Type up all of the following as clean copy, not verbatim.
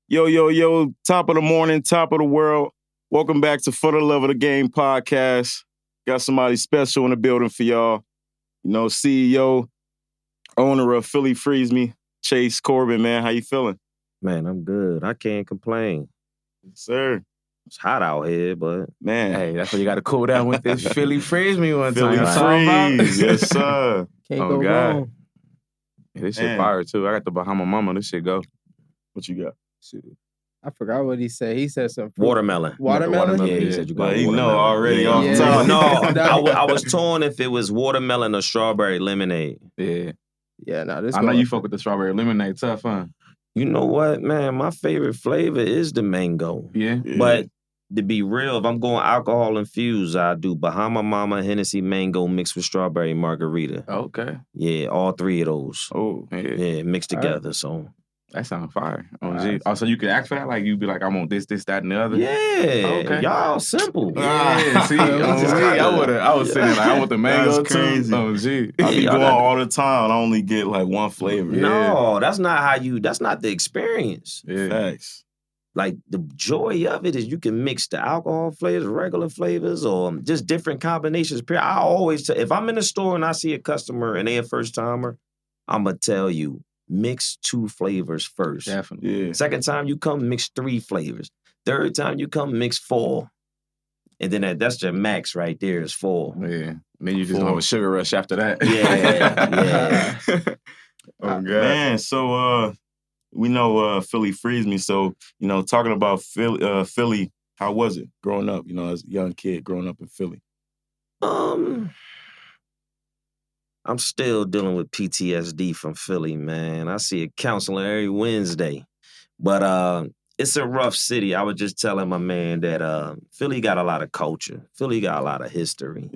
Yo, yo, yo, top of the morning, top of the world. Welcome back to For the Love of the Game podcast. Got somebody special in the building for y'all. You know, CEO, owner of Philly Freeze Me, Chase Corbin, man. How you feeling? Man, I'm good. I can't complain. Sir. It's hot out here, but Man. Hey, that's why you got to cool down with this Philly Freeze Me one Philly time. Freeze, yes, sir. Can't go wrong. Yeah, this shit Man. fire, too. I got the Bahama Mama. This shit go. What you got? I forgot what he said. He said some fruit. watermelon. Watermelon? Yeah, he Yeah. said you Well, got he watermelon. know already off Yeah. top. No, I was torn if it was watermelon or strawberry lemonade. Yeah. Yeah, no, this I know you fuck with the strawberry lemonade tough, huh? You know what, man? My favorite flavor is the mango. Yeah. Yeah. But to be real, if I'm going alcohol infused, I do Bahama Mama, Hennessy Mango mixed with strawberry margarita. Okay. Yeah, all three of those. Oh, Yeah. Yeah, mixed All right. together. So That sounds fire. Nice. G. Oh, so you could ask for that? Like, you be like, I want this, that, and the other? yeah, Okay. y'all simple. Yeah, see, Yeah, on just G, kinda- I was saying, like, I want the mango, That's crazy. too. On G. I be y'all going got- all the time. I only get like one flavor. Yeah. No, that's not the experience. Yeah. Facts. Like the joy of it is you can mix the alcohol flavors, regular flavors, or just different combinations. I always if I'm in the store and I see a customer and they a first timer, I'ma tell you, mix 2 flavors first. Definitely. Yeah. Second time you come, mix 3 flavors. Third time you come, mix 4. And then that's your max right there is 4. Yeah. Then you just Four. have a sugar rush after that. Yeah. Oh, God. Man, so we know Philly Freeze Me. So, you know, talking about Philly, how was it growing up, you know, as a young kid growing up in Philly? I'm still dealing with PTSD from Philly, man. I see a counselor every Wednesday. But it's a rough city. I was just telling my man that Philly got a lot of culture. Philly got a lot of history.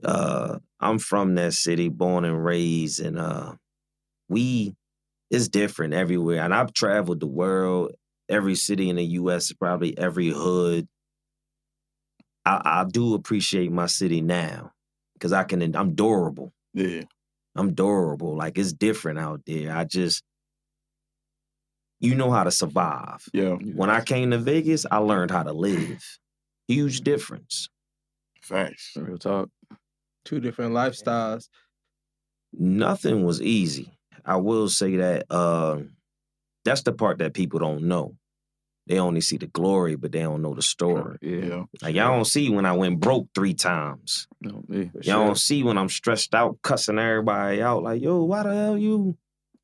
Yeah. I'm from that city, born and raised, and it's different everywhere. And I've traveled the world. Every city in the U.S., probably every hood. I do appreciate my city now because I'm durable. Yeah. I'm durable. Like, it's different out there. You know how to survive. Yeah. When I came to Vegas, I learned how to live. Huge difference. Facts. Real talk. 2 different lifestyles. Nothing was easy. I will say that that's the part that people don't know. They only see the glory, but they don't know the story. Yeah. Like, y'all don't see when I went broke 3 times. No, yeah. Y'all don't see when I'm stressed out, cussing everybody out. Like, yo, why the hell you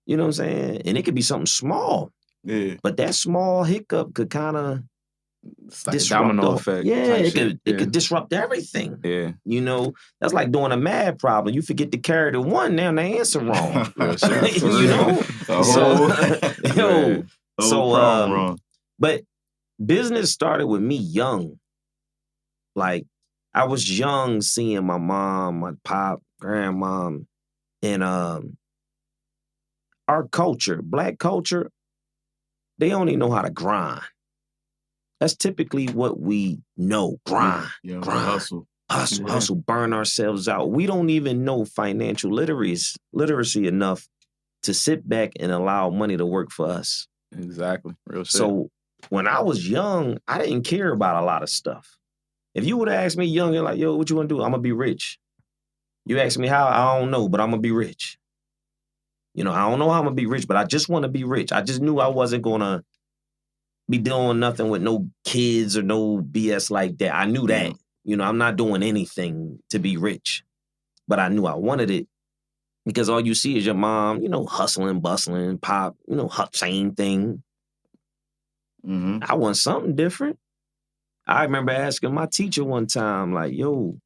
know what I'm saying? And it could be something small. Yeah. But that small hiccup could kind of It's like a disrupt domino the- effect. Yeah, type it shit. could disrupt everything. Yeah. You know, that's like doing a math problem. You forget to carry the 1, now the answer wrong. Real shit. You know? The So, whole, yo, whole so, problem wrong. but business started with me young. Like, I was young seeing my mom, my pop, grandma, and our culture, Black culture, they only know how to grind. That's typically what we know, grind. Yeah, grind. hustle. Hustle, Yeah. hustle, burn ourselves out. We don't even know financial literacy enough to sit back and allow money to work for us. Exactly. Real shit. So when I was young, I didn't care about a lot of stuff. If you would have asked me young, you're like, yo, what you want to do? I'm going to be rich. You ask me how, I don't know, but I'm going to be rich. You know, I don't know how I'm going to be rich, but I just want to be rich. I just knew I wasn't going to be doing nothing with no kids or no BS like that. I knew that. You know, I'm not doing anything to be rich. But I knew I wanted it because all you see is your mom, you know, hustling, bustling, pop, you know, same thing. Mm-hmm. I want something different. I remember asking my teacher one time, like, yo,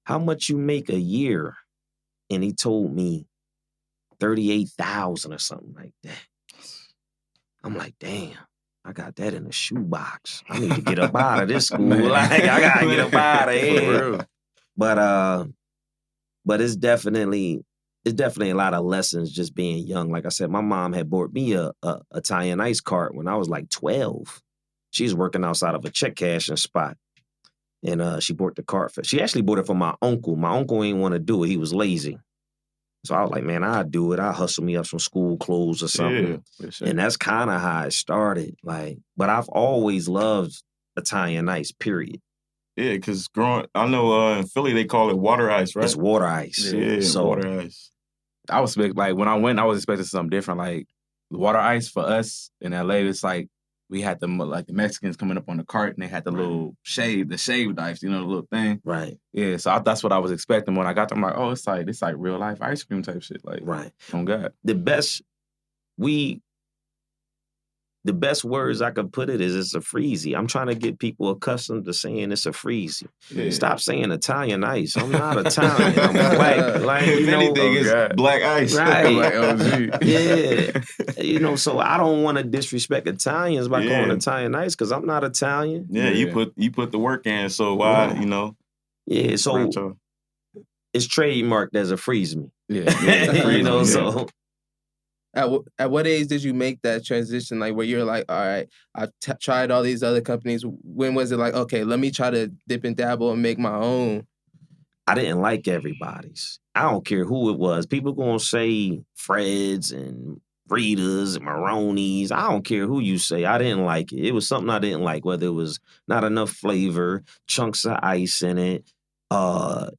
how much you make a year? And he told me 38,000 or something like that. I'm like, damn, I got that in a shoebox. I need to get up out of this school. Like, I gotta get up out of here. But it's definitely a lot of lessons just being young. Like I said, my mom had bought me a Italian ice cart when I was like 12. She's working outside of a check cashing spot. And she bought the cart. She actually bought it for my uncle. My uncle ain't want to do it. He was lazy. So I was like, man, I'll do it. I'll hustle me up some school clothes or something. For sure. And that's kind of how it started. Like, but I've always loved Italian ice, period. Yeah, because I know in Philly they call it water ice, right? It's water ice. Yeah, So, water ice. I was like when I went, I was expecting something different. Like water ice for us in LA, it's like we had the Mexicans coming up on the cart and they had the little shaved ice, the little thing. Right. Yeah, so that's what I was expecting. When I got there, I'm like, oh, it's like real life ice cream type shit. Like, Right. Oh God. The best words I could put it is it's a freezy. I'm trying to get people accustomed to saying it's a freezy. Yeah. Stop saying Italian ice. I'm not Italian. I'm black. Like, If anything, it's black ice. Right. Like OG. Yeah. So I don't want to disrespect Italians by calling Italian ice because I'm not Italian. Yeah, you put the work in, so why, Yeah, so it's trademarked as a freeze me. Yeah. So At what age did you make that transition? Like where you're like, all right, I've tried all these other companies. When was it like, okay, let me try to dip and dabble and make my own? I didn't like everybody's. I don't care who it was. People gonna say Freds and Ritas and Maronis. I don't care who you say. I didn't like it. It was something I didn't like, whether it was not enough flavor, chunks of ice in it,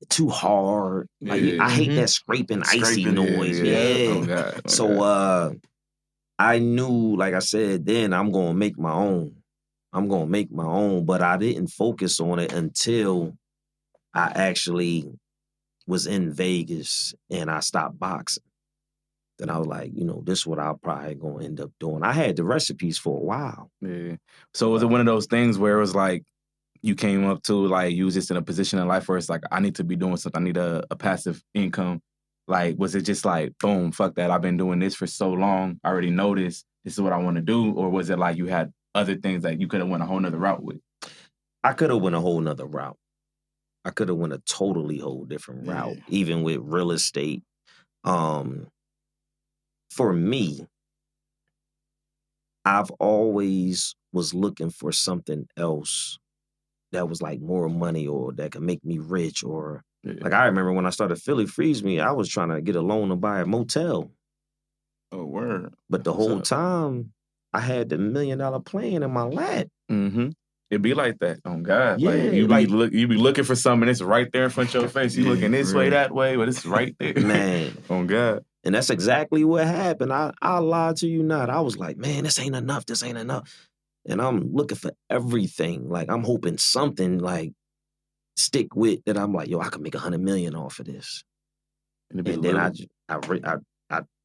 too hard. Like, I hate that scraping icy noise. Yeah. Oh God. So I knew, like I said, then I'm gonna make my own. But I didn't focus on it until I actually was in Vegas and I stopped boxing. Then I was like, this is what I'm probably gonna end up doing. I had the recipes for a while. Yeah. So was it one of those things where it was like you came up to like you was just in a position in life where it's like I need to be doing something, I need a passive income? Like was it just like boom, fuck that, I've been doing this for so long, I already know this is what I want to do? Or was it like you had other things that you could have went a whole nother route with? I could have went a whole nother route. I could have went a totally whole different route, even with real estate. For me, I've always was looking for something else that was like more money or that could make me rich or like I remember when I started Philly Freeze Me, I was trying to get a loan to buy a motel. Oh, word. But the whole time I had the $1 million plan in my lap. Mm-hmm. It'd be like that. Oh God. Yeah, Like you be looking for something, it's right there in front of your face. You looking this way, that way, but it's right there. Man. Oh God. And that's exactly what happened. I'll lie to you not. I was like, man, this ain't enough. And I'm looking for everything. Like I'm hoping something like stick with that. I'm like, yo, I can make $100 million off of this. And then I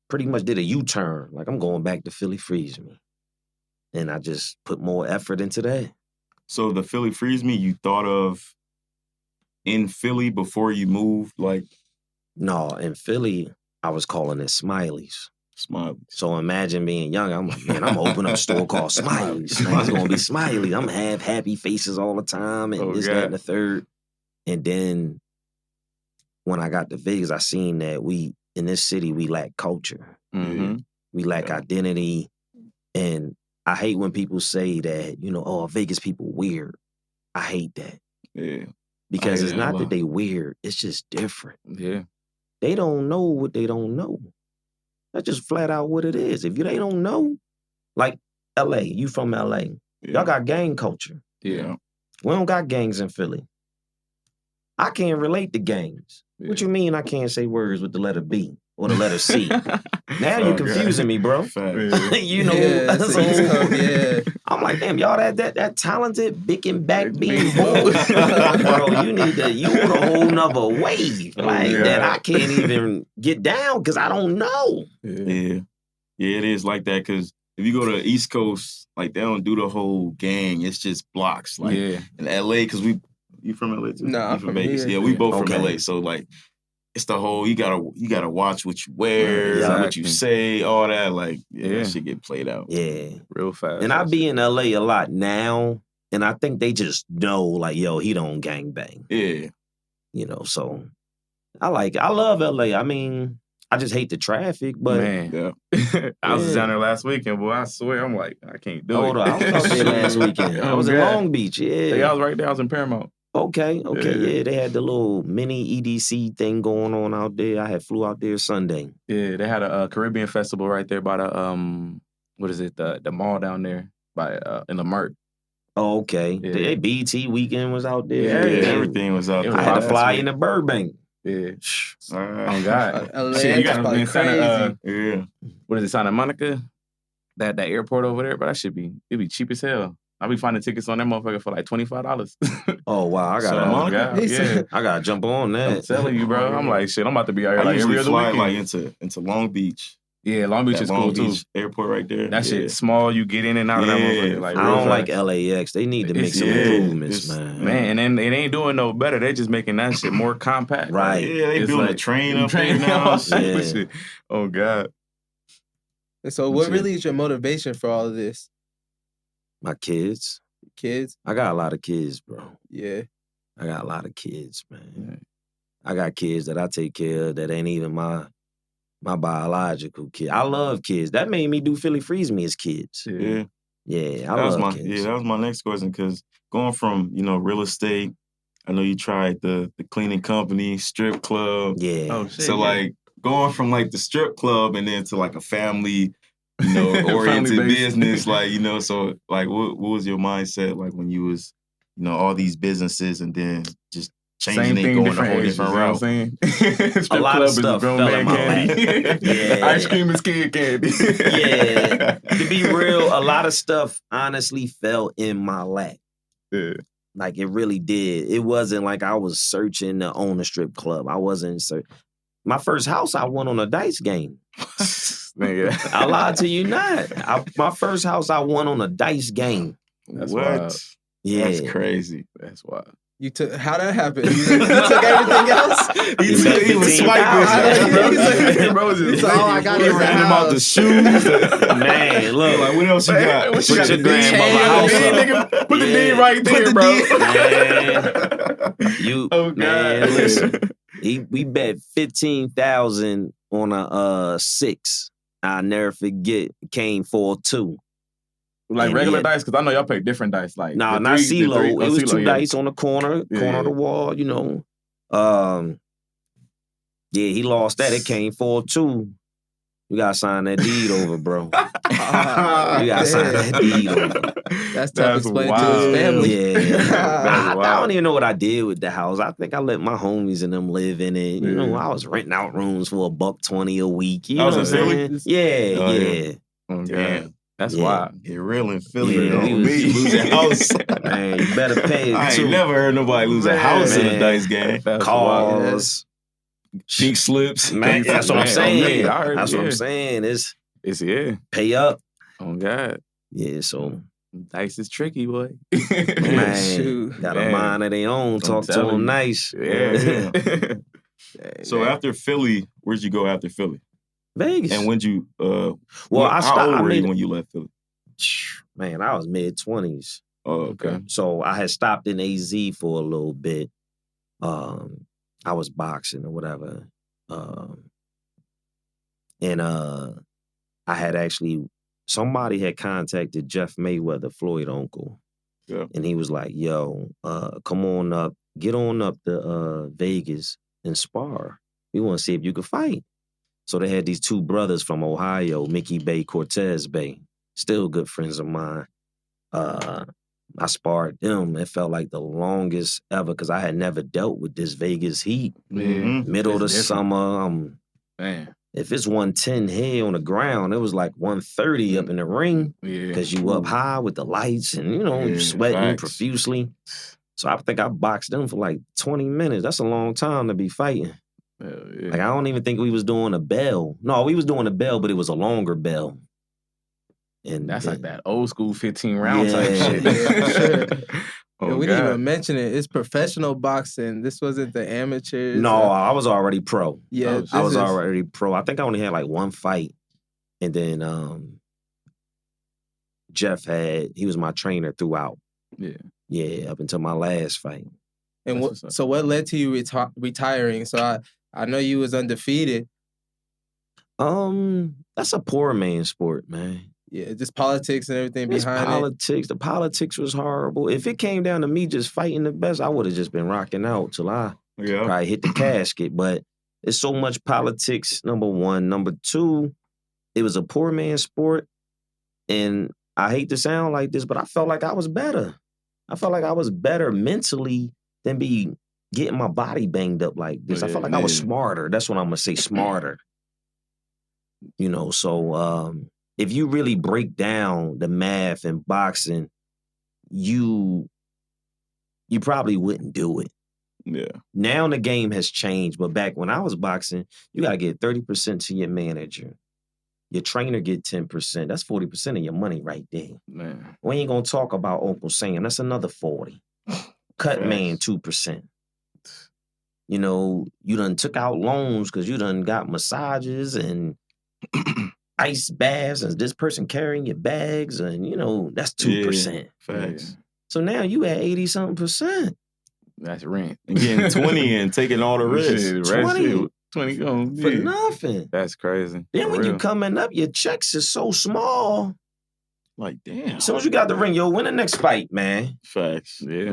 pretty much did a U-turn. Like I'm going back to Philly Freeze Me. And I just put more effort into that. So the Philly Freeze Me, you thought of in Philly before you moved? Like, no, in Philly, I was calling it Smileys. Smileys. So imagine being young. I'm like, man, I'm gonna open up a store called Smileys. Like, it's gonna be Smiley. I'm gonna have happy faces all the time and this, that, and the third. And then when I got to Vegas, I seen that in this city, we lack culture. Mm-hmm. We lack identity. And I hate when people say that, oh, Vegas people weird. I hate that. Yeah. Because it's not that they weird. It's just different. Yeah. They don't know what they don't know. That's just flat out what it is. If they don't know, like LA, you from LA. Y'all got gang culture. Yeah. We don't got gangs in Philly. I can't relate to gangs. Yeah. What you mean I can't say words with the letter B or the letter C? Now you're confusing me, bro. I'm like, damn, y'all that talented, big and back being bold. Bro, you on a whole nother wave. That I can't even get down because I don't know. Yeah, it is like that because if you go to the East Coast, like they don't do the whole gang. It's just blocks. Like in LA, because you from LA too? No, I'm from Vegas. Yeah, we both from LA. So like it's the whole you gotta watch what you wear, what you say, all that. Like that shit get played out. Yeah. Real fast. And I be in LA a lot now, and I think they just know, like, yo, he don't gang bang. Yeah. So I love LA. I mean, I just hate the traffic, but man, I was down there last weekend, boy. I swear, I'm like, I can't do it. Hold on, I was out there last weekend. I was in Long Beach, I was right there. I was in Paramount. Okay, yeah. They had the little mini EDC thing going on out there. I had flew out there Sunday. Yeah, they had a Caribbean festival right there by the what is it, the mall down there by in the Mart. Oh, okay. Yeah. The BT weekend was out there. Yeah, everything was out It there. was I had to last fly week. into Burbank. Yeah. All right. Oh God. LAX Shit, you got is to probably be in Santa. Yeah. What is it, Santa Monica? That airport over there, but that it'd be cheap as hell. I'll be finding tickets on that motherfucker for like $25. Oh wow, I Santa gotta Monica? Yeah. I gotta jump on I'm that. telling you, bro. I'm like, shit, I'm about to be out here I like usually every other fly weekend. like into Long Beach. Yeah, Long Beach That is Long cool Beach too. airport right there. That shit small. You get in and out of that Yeah. motherfucker. Like, I real don't like fast. LAX. They need to make It's- some yeah, improvements, it's- man. Man, and then it ain't doing no better. They just making that shit more compact. Right. Yeah, they It's building like- a train up there now. all type of Yeah. shit. Oh God. And so, what Shit. really is your motivation for all of this? My kids. Kids? I got a lot of kids, bro. Yeah. I got a lot of kids, man. Yeah. I got kids that I take care of that ain't even my biological kid. I love kids. That made me do Philly Freeze Me as kids. Yeah. Yeah, I That was love my kids. that was my next question because going from real estate, I know you tried the cleaning company, strip club. Yeah. Oh shit. So yeah. like going from like the strip club and then to like a family, oriented Family-based. business, like so like what was your mindset like when you was all these businesses and then just changing Same it, thing, going a different whole ages, different you know route. what I'm saying? Strip lot of club is stuff grown fell man in my candy. lap. Yeah. Ice cream is kid candy. Yeah. To be real, a lot of stuff honestly fell in my lap. Yeah. Like it really did. It wasn't like I was searching to own a strip club. I wasn't searching. My first house I won on a dice game. Nigga. I lied to you not. My first house I won on a dice game. That's what? wild. Yeah. That's crazy. That's wild. You took how that happened? You took everything else. He was 15,000. swiping. Bro, He's like, all I got He is a ran him out the house. shoes. Man, look. Like, what else you got? What you Put got? your The grandmother deed? house Put the up. deed, nigga. Put the Yeah. deed right there, the bro. You Oh, God. man, listen. We bet 15,000 on a 6. I'll never forget. It came 4-2. Like And regular yeah. dice, because I know y'all play different dice. Like Nah, the not three- the CeeLo. three- It oh, was CeeLo, 2 yeah. dice on the corner Yeah, of the wall, Yeah, he lost that. It came 4-2. You gotta sign that deed over, bro. You gotta sign that deed over. That's tough to That's explain to wild. his family. Yeah. That's I wild. don't even know what I did with the house. I think I let my homies and them live in it. You know, Yeah. I was renting out rooms for $120 a week. You That know was what I'm in saying? Yeah, Oh, yeah. yeah. Oh, Damn. God. That's Yeah. wild. Get real in Philly. Yeah, you we was- lose your house. Man, you better pay I it too. ain't never heard nobody lose a house in a Man. dice game. That's wild. Cars. Pink slips. Man, that's what I'm Man, saying. I heard, That's what I'm yeah. saying. It's It's yeah. pay up. Oh God. Yeah, so Dice is tricky, boy. man, Shoot. got a Man. mind of their own. Talk to telling them you. nice. Yeah. So after Philly, where'd you go after Philly? Vegas. And when'd you well, I how stopped. old I were you made, when you left Philly? man, I was mid-20s. Oh, okay. So I had stopped in AZ for a little bit. I was boxing or whatever. And I had actually, somebody had contacted Jeff Mayweather, Floyd uncle. Yeah. And he was like, yo, come on up, get on up to Vegas and spar. We want to see if you could fight. So they had these 2 brothers from Ohio, Mickey Bay, Cortez Bay, still good friends of mine. I sparred them. It felt like the longest ever because I had never dealt with this Vegas heat. Mhm. Middle of the It's different. summer, Man. if it's 110 here on the ground, it was like 130 up in the ring Yeah. because you up high with the lights and, Yeah, sweating facts. profusely. So I think I boxed them for like 20 minutes. That's a long time to be fighting. Hell yeah. Like, I don't even think we was doing a bell. No, we was doing a bell, but it was a longer bell. And That's then- like that old school 15 round type Yeah. shit. Yeah, for sure. Oh, Yeah, we didn't God. even mention it. It's professional boxing. This wasn't the amateurs. No, I was already pro. yeah, I was this is- already pro. I think I only had like 1 fight. And then Jeff he was my trainer throughout. Yeah. Yeah, up until my last fight. And That's what, what's up. so what led to you retiring? So I know you was undefeated. That's a poor man's sport, man. Yeah, just politics and everything It's behind politics. The politics was horrible. If it came down to me just fighting the best, I would have just been rocking out till I probably hit the casket. But it's so much politics, number one. Number two, it was a poor man's sport. And I hate to sound like this, but I felt like I was better. I felt like I was better mentally than be getting my body banged up like this. I felt like I was smarter. That's what I'm going to say, smarter. You know, so if you really break down the math in boxing, you probably wouldn't do it. Yeah. Now the game has changed, but back when I was boxing, you got to get 30% to your manager. Your trainer get 10%. That's 40% of your money right there. Man. We ain't going to talk about Uncle Sam. That's another 40. Cut man 2%. You know, you done took out loans because you done got massages and ice baths and this person carrying your bags and, you know, that's 2%. Yeah, facts. So now you at 80-something%. That's rent. And getting 20 and taking all the risk. 20 gone. For nothing. That's crazy. Then when you coming up, your checks is so small. Like, damn. As soon as you got the ring, yo, win the next fight, man. Facts. Yeah.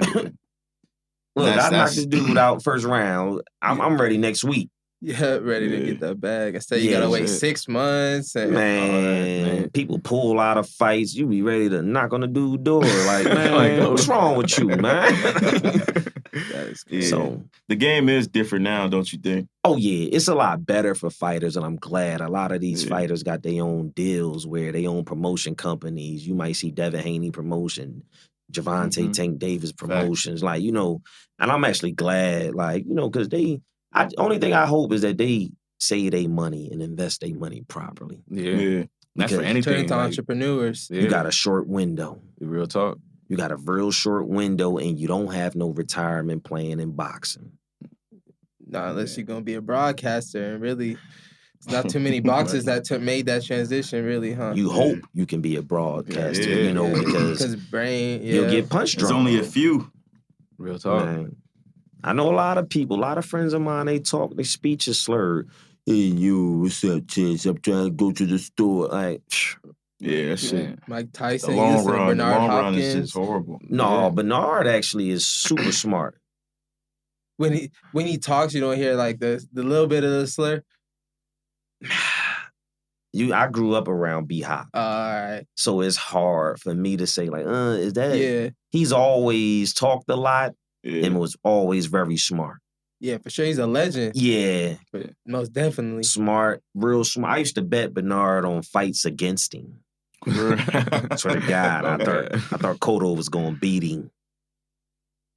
Look, I knocked this dude out first round. I'm ready next week. Yeah, ready to get that bag. Instead, you gotta wait 6 months. And man, people pull out of fights. You be ready to knock on the dude's door. Like, man, what's wrong with you, man? So the game is different now, don't you think? Oh yeah, it's a lot better for fighters, and I'm glad. A lot of these fighters got their own deals where they own promotion companies. You might see Devin Haney promotion, Javante Tank Davis promotions, like, you know. And I'm actually glad, like, you know, because only thing I hope is that they save their money and invest their money properly. Yeah. That's for anything. Turn into entrepreneurs. You got a short window. Real talk. You got a real short window, and you don't have no retirement plan in boxing. Nah, unless you're gonna be a broadcaster, and really, it's not too many boxers that made that transition. Really, huh? You hope you can be a broadcaster, you know, because brain, you'll get punched drunk. There's only a few. Real talk. Man, I know a lot of people, a lot of friends of mine. They talk, their speech is slurred. Hey, you, what's up, Chase? I'm trying to go to the store. Like, yeah, that shit. Mike Tyson, the long run is just horrible. No, Bernard actually is super smart. When he talks, you don't hear like the little bit of the slur. I grew up around B-Hop. All right. So it's hard for me to say, like, is that? Yeah. He's always talked a lot and was always very smart. Yeah, for sure. He's a legend. Yeah. Most definitely. Smart, real smart. I used to bet Bernard on fights against him. Swear to God, I thought Cotto was going to beat him.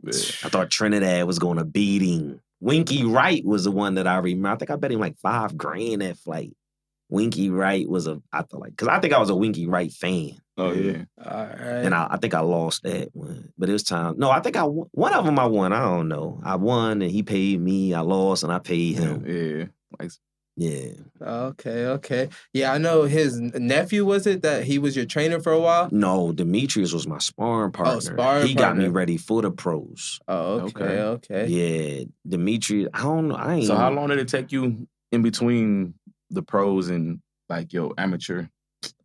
I thought Trinidad was going to beat him. Winky Wright was the one that I remember. I think I bet him like $5,000 that fight. Winky Wright was because I think I was a Winky Wright fan. Oh, yeah. All right. And I think I lost that one. But it was time. No, I think one of them I won. I don't know. I won and he paid me. I lost and I paid him. Yeah. Yeah. Okay. Yeah, I know his nephew, was it, that he was your trainer for a while? No, Demetrius was my sparring partner. Oh, sparring He got me ready for the pros. Oh, okay. Yeah. Demetrius, I don't know. So how long did it take you in between the pros and like your amateur?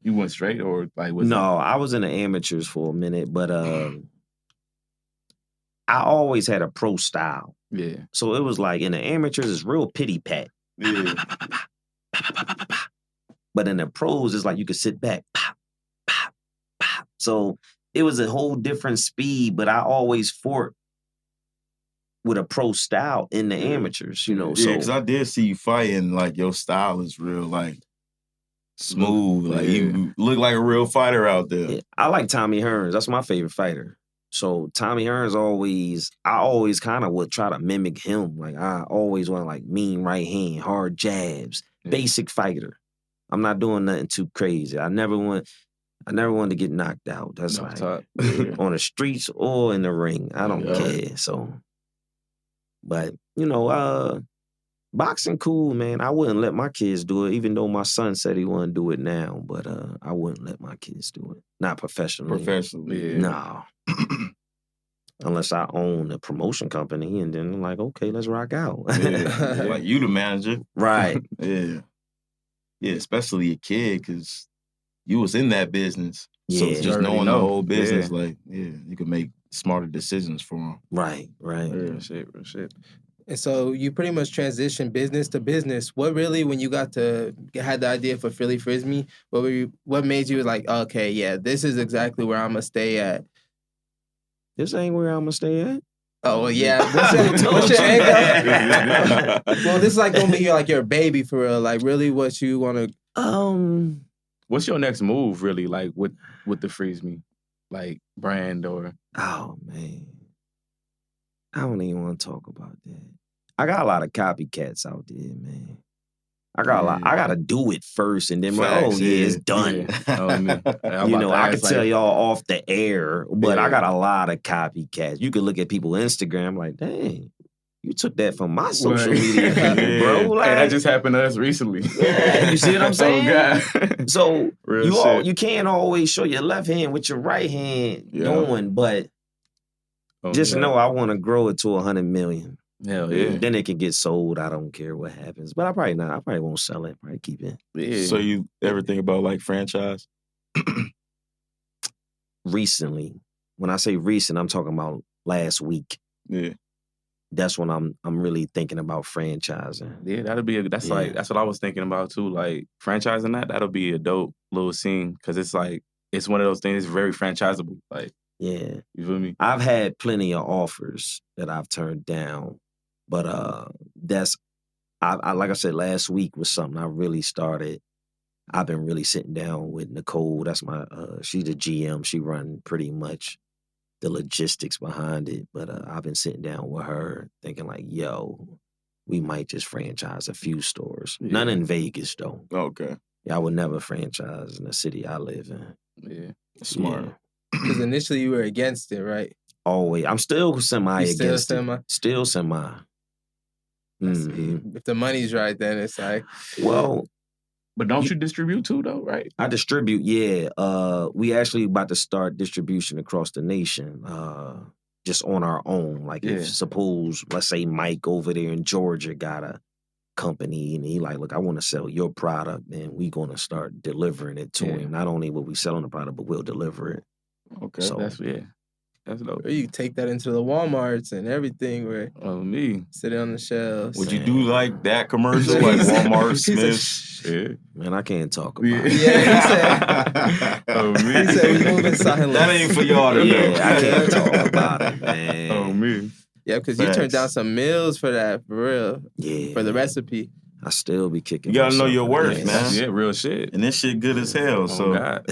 You went straight or like I was in the amateurs for a minute, but I always had a pro style. Yeah. So it was like in the amateurs, it's real pity pat. Yeah. But in the pros, it's like you could sit back. Pop, pop, pop. So it was a whole different speed, but I always fought with a pro style in the amateurs, you know. Yeah, because I did see you fighting, like your style is real, like smooth. Like you look like a real fighter out there. Yeah, I like Tommy Hearns. That's my favorite fighter. So Tommy Hearns I always kind of would try to mimic him. Like I always want like mean right hand, hard jabs, basic fighter. I'm not doing nothing too crazy. I never wanted to get knocked out. That's like on the streets or in the ring. I don't care. So, but you know, boxing cool, man. I wouldn't let my kids do it, even though my son said he wouldn't do it now. But I wouldn't let my kids do it. Not professionally. Professionally, No. Unless I own a promotion company, and then I'm like, okay, let's rock out. Like you the manager. Right. Yeah. Yeah, especially a kid, because you was in that business. So Yeah. just already knowing the know. whole business, Yeah. like, you can make smarter decisions for them. Right. Real shit. And so you pretty much transitioned business to business. What really, when you had the idea for Philly Frisbee, what made you like, okay, yeah, this is exactly where I'm gonna stay at? This ain't where I'm gonna stay at. Oh well, yeah. What's your end goal? Well, this is like gonna be like your baby for real. Like really, what you want to? What's your next move, really? Like with the Freeze Me, like brand or? Oh man, I don't even want to talk about that. I got a lot of copycats out there, man. I got a lot. I gotta do it first, and then Facts, it's done. Yeah. Oh, man. You know, I could tell y'all off the air, but I got a lot of copycats. You could look at people's Instagram, like, dang, you took that from my social media, people, bro. Like, hey, that just happened to us recently. Yeah, you see what I'm saying? Oh God. So Real you can't always show your left hand with your right hand doing, but just know I want to grow it to 100 million. Hell yeah. Then it can get sold. I don't care what happens, but I probably won't sell it. Probably keep it. Yeah. So you ever think about like franchise? Recently, when I say recent, I'm talking about last week. Yeah. That's when I'm really thinking about franchising. Yeah, that's what I was thinking about too. Like franchising that'll be a dope little scene because it's like it's one of those things very franchisable. Like, yeah, you feel me? I've had plenty of offers that I've turned down, but I like I said, last week was something I really started. I've been really sitting down with Nicole. That's my she's the GM. She run pretty much the logistics behind it, but I've been sitting down with her thinking like, yo, we might just franchise a few stores. Yeah. None in Vegas though. Okay. Yeah, I would never franchise in the city I live in. Yeah. Smart. Because initially you were against it, right? Always. I'm still semi You still against semi? it. Still semi. If the money's right, then it's like, well, but don't you distribute too though, right? I distribute, yeah. We actually about to start distribution across the nation, just on our own. Like if suppose, let's say Mike over there in Georgia got a company and he like, look, I want to sell your product, then we gonna start delivering it to him. Not only will we selling the product, but we'll deliver it. Okay. So that's dope. or you take that into the Walmarts and everything where me. sit it on the shelves. Would you do like that commercial, like Walmart, Smith's? Man, I can't talk about it. He said we moving silently. That ain't for y'all to know. I can't talk about it, man. Me. Yeah, because you turned down some meals for that, for real. Yeah. For the recipe. I still be kicking. You gotta know your worth, myself. man. Yeah, real shit. And this shit good as hell. So, God.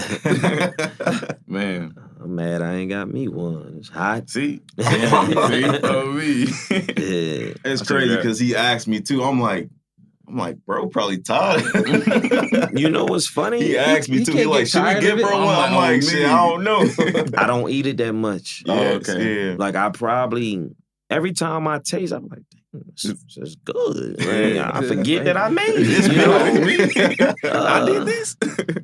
Man. I'm mad I ain't got me one. It's hot. See? Me. Yeah. It's crazy because he asked me too. I'm like, bro, probably tired. You know what's funny? He asked me too. He like, should we get bro one? I'm like, shit, I don't know. I don't eat it that much. Yes, yeah. Like I probably every time I taste, I'm like, this is good. Like, I forget that I made it. You know? I did this.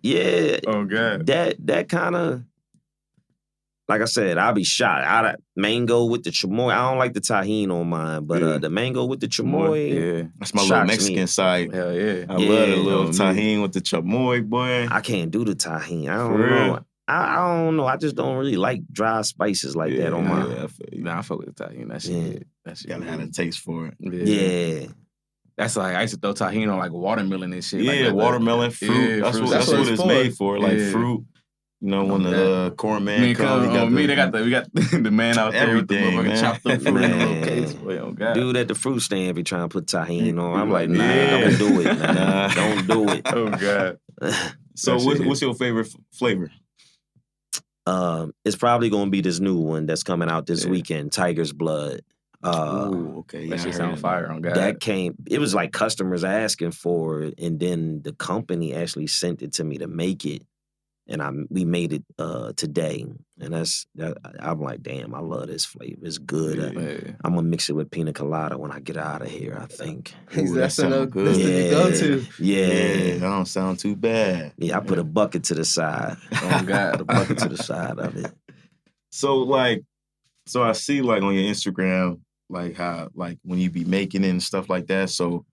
Yeah. Oh God. That kind of. Like I said, I'll be shot. Mango with the chamoy. I don't like the tahini on mine, but the mango with the chamoy. That's my little Mexican side. Hell yeah. I love the little tahini with the chamoy, boy. I can't do the tahini. I don't know. I don't know. I just don't really like dry spices like that on mine. I fuck with the tahini. That shit. That shit. Gotta have a taste for it. Yeah. That's like I used to throw tahini on like watermelon and shit. Yeah, like watermelon, fruit. Yeah, that's what it's made for. Like fruit. You know, when the corn man comes, we got the man out there with the motherfucking chopped up fruit in the little case. Oh, God. Dude at the fruit stand be trying to put tahini on. I'm like, nah, don't do it. Nah, don't do it. Oh, God. So what's your favorite flavor? It's probably going to be this new one that's coming out this weekend, Tiger's Blood. Ooh, okay. That shit sound fire on God. It was like customers asking for it, and then the company actually sent it to me to make it. And we made it today, and I'm like, damn, I love this flavor. It's good. I'm gonna mix it with pina colada when I get out of here. I think. Ooh, that's another good. to go to. Yeah, that don't sound too bad. Yeah, I put a bucket to the side. Oh God, a bucket to the side of it. So I see like on your Instagram, like how like when you be making it and stuff like that. So,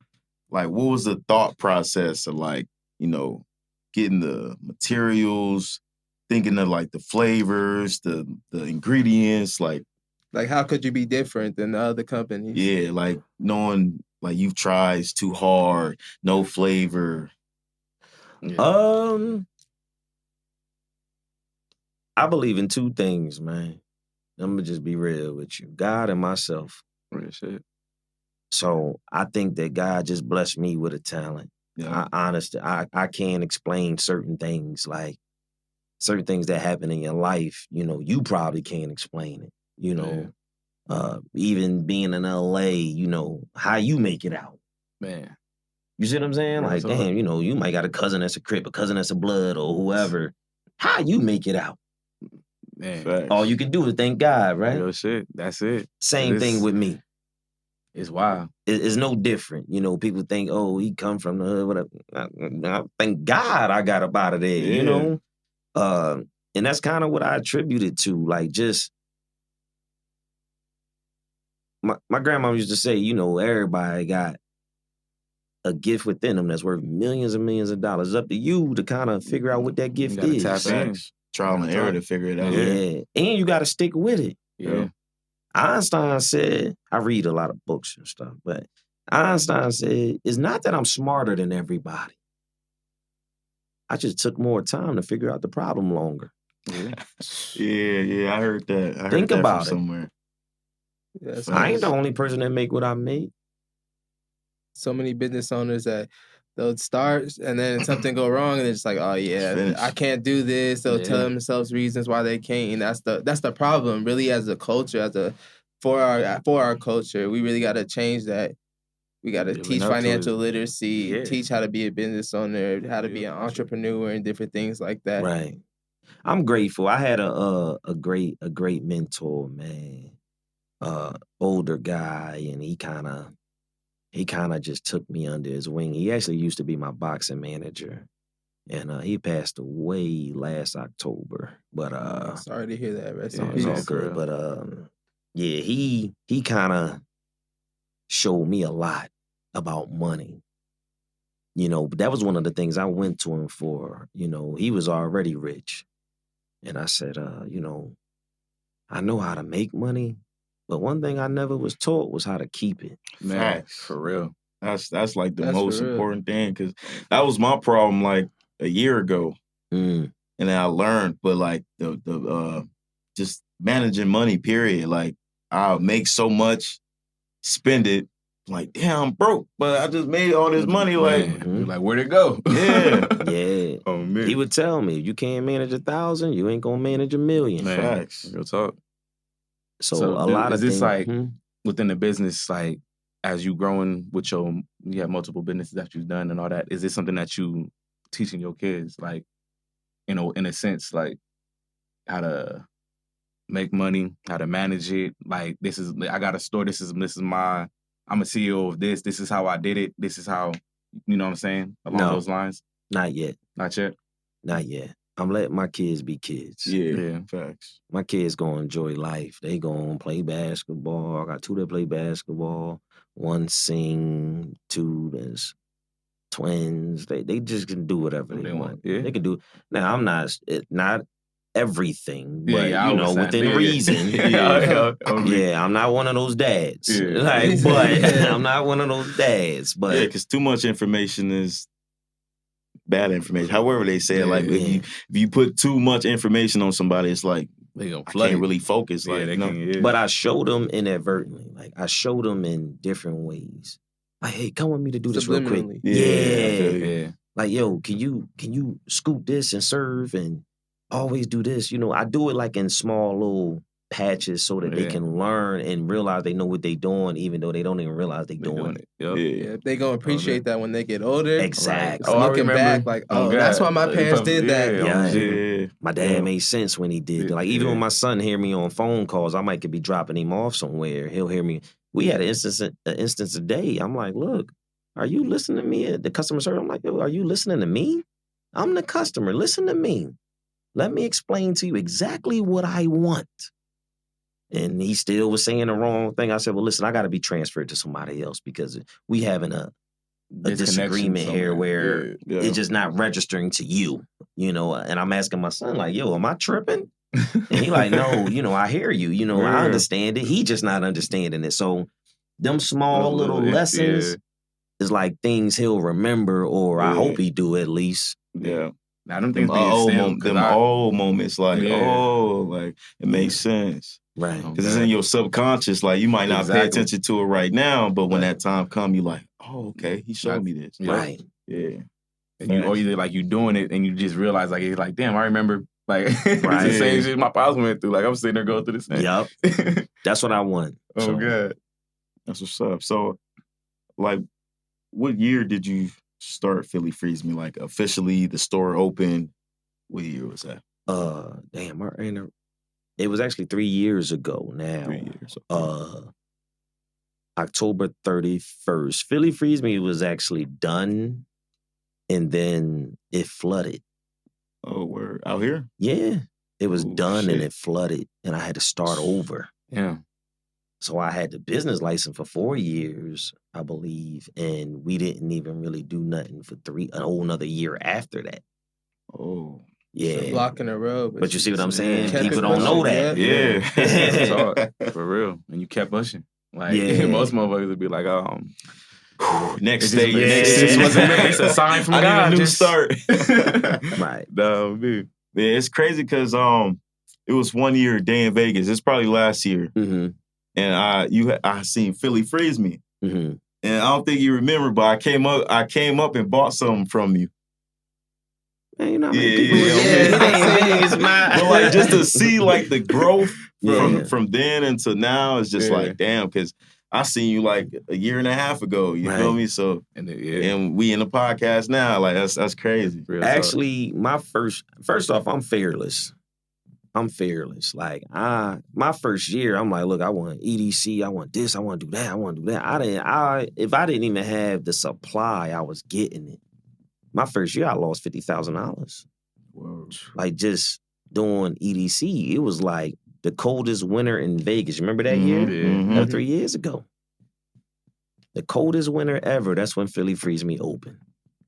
like, what was the thought process of like, you know, getting the materials, thinking of like the flavors, the ingredients, like how could you be different than the other companies? yeah, like knowing like you've tried it's too hard, no flavor. Yeah. I believe in two things, man. I'm gonna just be real with you. God and myself. Real shit. So I think that God just blessed me with a talent. Yeah. I can't explain certain things, like certain things that happen in your life. You know, you probably can't explain it. You know, even being in LA, you know, how you make it out. Man. You see what I'm saying? Yeah, Like, that's hard. damn, you know, you might got a cousin that's a Crip, a cousin that's a Blood, or whoever. How you make it out? Man. Facts. All you can do is thank God, right? Real shit. That's it. Same thing with me. It's wild. It's no different. You know, people think, oh, he come from the hood, whatever. I thank God I got up out of there, you know? And that's kind of what I attributed to. Like, just, my grandma used to say, you know, everybody got a gift within them that's worth millions and millions of dollars. It's up to you to kind of figure out what that gift gotta is. tap in. Facts. Trial and error to figure it out. Yeah. And you got to stick with it. Yeah. Einstein said, I read a lot of books and stuff, but Einstein said, it's not that I'm smarter than everybody. I just took more time to figure out the problem longer. Yeah, I heard that. I heard Think that about from it. somewhere. Yes, I ain't the only person that make what I make. so many business owners that they'll start and then something go wrong and they're just like, oh yeah, Finish. I can't do this. They'll tell Yeah. themselves reasons why they can't, and that's the problem. Really, as a culture, for our culture, we really got to change that. We got to Living teach up to financial it. literacy, Yeah. teach how to be a business owner, how to be an entrepreneur, and different things like that. Right. I'm grateful. I had a great mentor, man. Older guy, and he kind of just took me under his wing. He actually used to be my boxing manager, and he passed away last October. But Sorry to hear that. Rest no, in it's peace. all good. But yeah, he kind of showed me a lot about money. You know, that was one of the things I went to him for. You know, he was already rich, and I said, you know, I know how to make money, but one thing I never was taught was how to keep it. Man, Facts. for real. That's like the That's most for real. important thing, because that was my problem like a year ago, Mm. and then I learned. But like the just managing money, period. Like I'll make so much, spend it. Like damn, I'm broke, but I just made all this money. Like Man, you're like, where'd it go? yeah, Yeah. Oh man. He would tell me, you can't manage 1,000, you ain't gonna manage 1,000,000. Man, facts. real talk. So a lot of is this things. like within the business, like as you growing with you have multiple businesses that you've done and all that, is this something that you teaching your kids, like, you know, in a sense, like how to make money, how to manage it? Like I got a store, this is my, I'm a CEO of this is how I did it, this is how, you know what I'm saying? Along those lines? Not yet. Not yet? Not yet. I'm letting my kids be kids. Yeah, facts. My kids gonna enjoy life. They gonna play basketball. I got 2 that play basketball. 1 sing, 2 that's twins. They just can do whatever they want. Yeah. They can do. Now I'm not everything, but I you know, was within saying, reason. Yeah. I'm not one of those dads. Yeah. Like, but I'm not one of those dads. But Yeah, because too much information is bad information. However they say it, like if you put too much information on somebody, it's like They gonna I flood can't it. really focus. Yeah, Like they you know, can, yeah. But I showed them inadvertently. Like I showed them in different ways. Like, hey, come with me to do this real quick. Subliminally. Yeah. Like, yo, can you scoop this and serve and always do this? You know, I do it like in small little patches so that they can learn and realize they know what they doing, even though they don't even realize they doing it. Yep. Yeah, they gonna appreciate that when they get older. Exactly. Just looking back, like, that's why my parents did that. Yeah. My dad made sense when he did. Like, even when my son hear me on phone calls, I might could be dropping him off somewhere. He'll hear me. We had an instance a day. I'm like, look, are you listening to me? The customer service, I'm like, yo, are you listening to me? I'm the customer. Listen to me. Let me explain to you exactly what I want. And he still was saying the wrong thing. I said, well, listen, I got to be transferred to somebody else because we having a a disagreement here where Yeah. it's just not registering to you, you know. And I'm asking my son, like, yo, am I tripping? And he like, no, you know, I hear you. You know, I understand it. He just not understanding it. So them small little lessons is like things he'll remember, or I hope he do at least. Yeah. I don't Them think old moments, like, like, it makes sense. Right. Because it's in your subconscious, like, you might not pay attention to it right now, but when that time come, you like, oh, okay, he showed me this. Right. Yeah. And you, or either like you doing it and you just realize like it's like, damn, I remember like it's the same shit my pops went through. Like I'm sitting there going through the same. Yep. That's what I want. Oh, God. That's what's up. So, like, what year did you start Philly Freeze Me? Like, officially, the store opened? What year was that? Damn, it was actually 3 years ago now. 3 years. October 31st. Philly Freeze Me was actually done, and then it flooded. Oh, word. Out here? Yeah. It was done and it flooded, and I had to start over. Yeah. So I had the business license for 4 years, I believe, and we didn't even really do nothing for a whole another year after that. Oh. Yeah. It's a block in a row. But you see what I'm saying? Kept People it don't know pushing, that. Yeah. For real. And you kept pushing. Like most motherfuckers would be like, next day. This wasn't me. It's a sign from God. I need a new start. Right. No, man. Yeah, it's crazy because it was 1 year day in Vegas. It's probably last year. Mm-hmm. And I seen Philly Freeze Me. Mm-hmm. And I don't think you remember, but I came up and bought something from you. Man, you know how many people was But like just to see like the growth from then until now is just like damn, because I seen you like a year and a half ago. You feel me? So and we in the podcast now. Like that's crazy. Actually, my first off, I'm fearless. Like my first year, I'm like, look, I want EDC, I want this, I want to do that, I want to do that. If I didn't even have the supply, I was getting it. My first year, I lost $50,000. Like just doing EDC. It was like the coldest winter in Vegas. Remember that year? Mm-hmm. That was 3 years ago. The coldest winter ever. That's when Philly Freeze Me opened.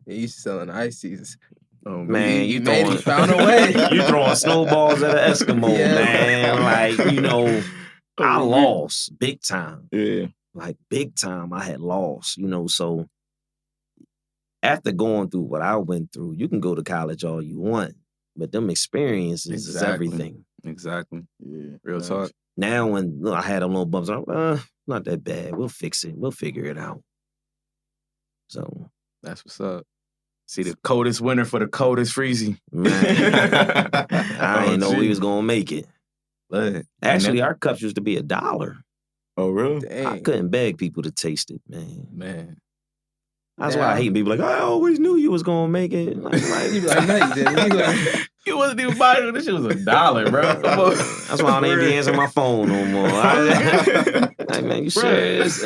You used to selling ices. Oh, man, you found a way. You throwing snowballs at an Eskimo, man. Like, you know, I lost big time. Yeah. Like big time, I had lost, you know, so after going through what I went through, you can go to college all you want, but them experiences is everything. Exactly. Yeah. Real talk. Now when I had a little bumps, I'm not that bad. We'll fix it. We'll figure it out. So that's what's up. See the coldest winter for the coldest freezy. Man, I didn't know we was gonna make it. But actually, our cups used to be $1. Oh, really? Dang. I couldn't beg people to taste it, man. Man. That's why I hate people like, I always knew you was gonna make it. Like, you be like, no, you didn't. You wasn't even buying it. This shit was $1, bro. That's why I don't even be answering my phone no more. Like, man, you serious?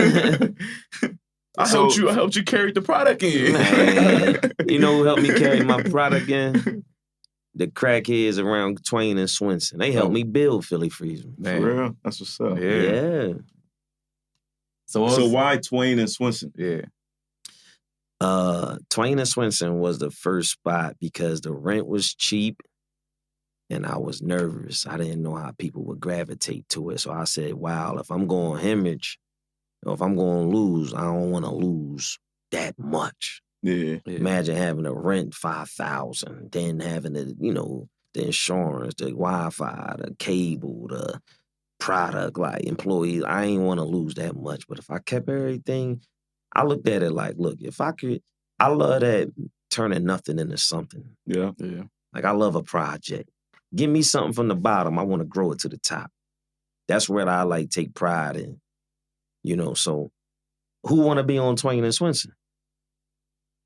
I helped you carry the product in. Man, you know who helped me carry my product in? The crackheads around Twain and Swenson. They helped me build Philly Freeze Me. For real? That's what's up. Yeah. So why Twain and Swenson? Yeah. Twain and Swenson was the first spot because the rent was cheap and I was nervous. I didn't know how people would gravitate to it. So I said, wow, if I'm going hemorrhage or if I'm going to lose, I don't want to lose that much. Yeah. Imagine having to rent $5,000, then having to, you know, the insurance, the Wi-Fi, the cable, the product, like employees. I ain't want to lose that much. But if I kept everything, I looked at it like, look, if I could, I love that turning nothing into something. Yeah. Like I love a project. Give me something from the bottom. I want to grow it to the top. That's where I like take pride in. You know, so who want to be on Twain and Swenson?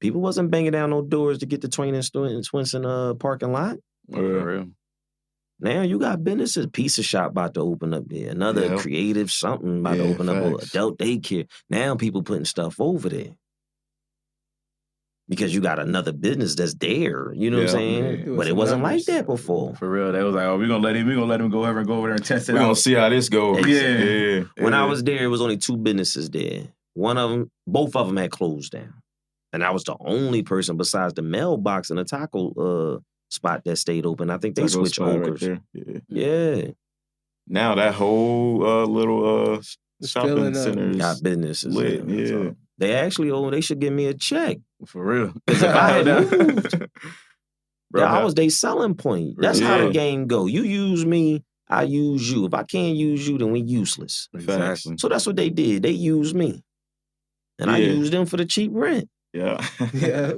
People wasn't banging down no doors to get the Twain and Swenson parking lot. For real. Now you got businesses, pizza shop about to open up there, another creative something about to open up, or adult daycare. Now people putting stuff over there. Because you got another business that's there, you know what I'm saying? Yeah. But it wasn't like that before. For real, they was like, "Oh, we're gonna let him go over there and test it We're out. gonna see how this goes." Yeah. When I was there, it was only 2 businesses there. Both of them had closed down. And I was the only person besides the mailbox and the taco spot that stayed open. I think they Taco switched spot right ogres. there. Yeah. Yeah. Now that whole little It's shopping filling up. center is Got businesses. lit. Yeah. They actually they should give me a check. For real. Because if I had moved, Bro, I was their selling point. That's how the Yeah. game go. You use me, I use you. If I can't use you, then we useless. Exactly. So that's what they did. They used me. And I Yeah. used them for the cheap rent. Yeah. Yeah.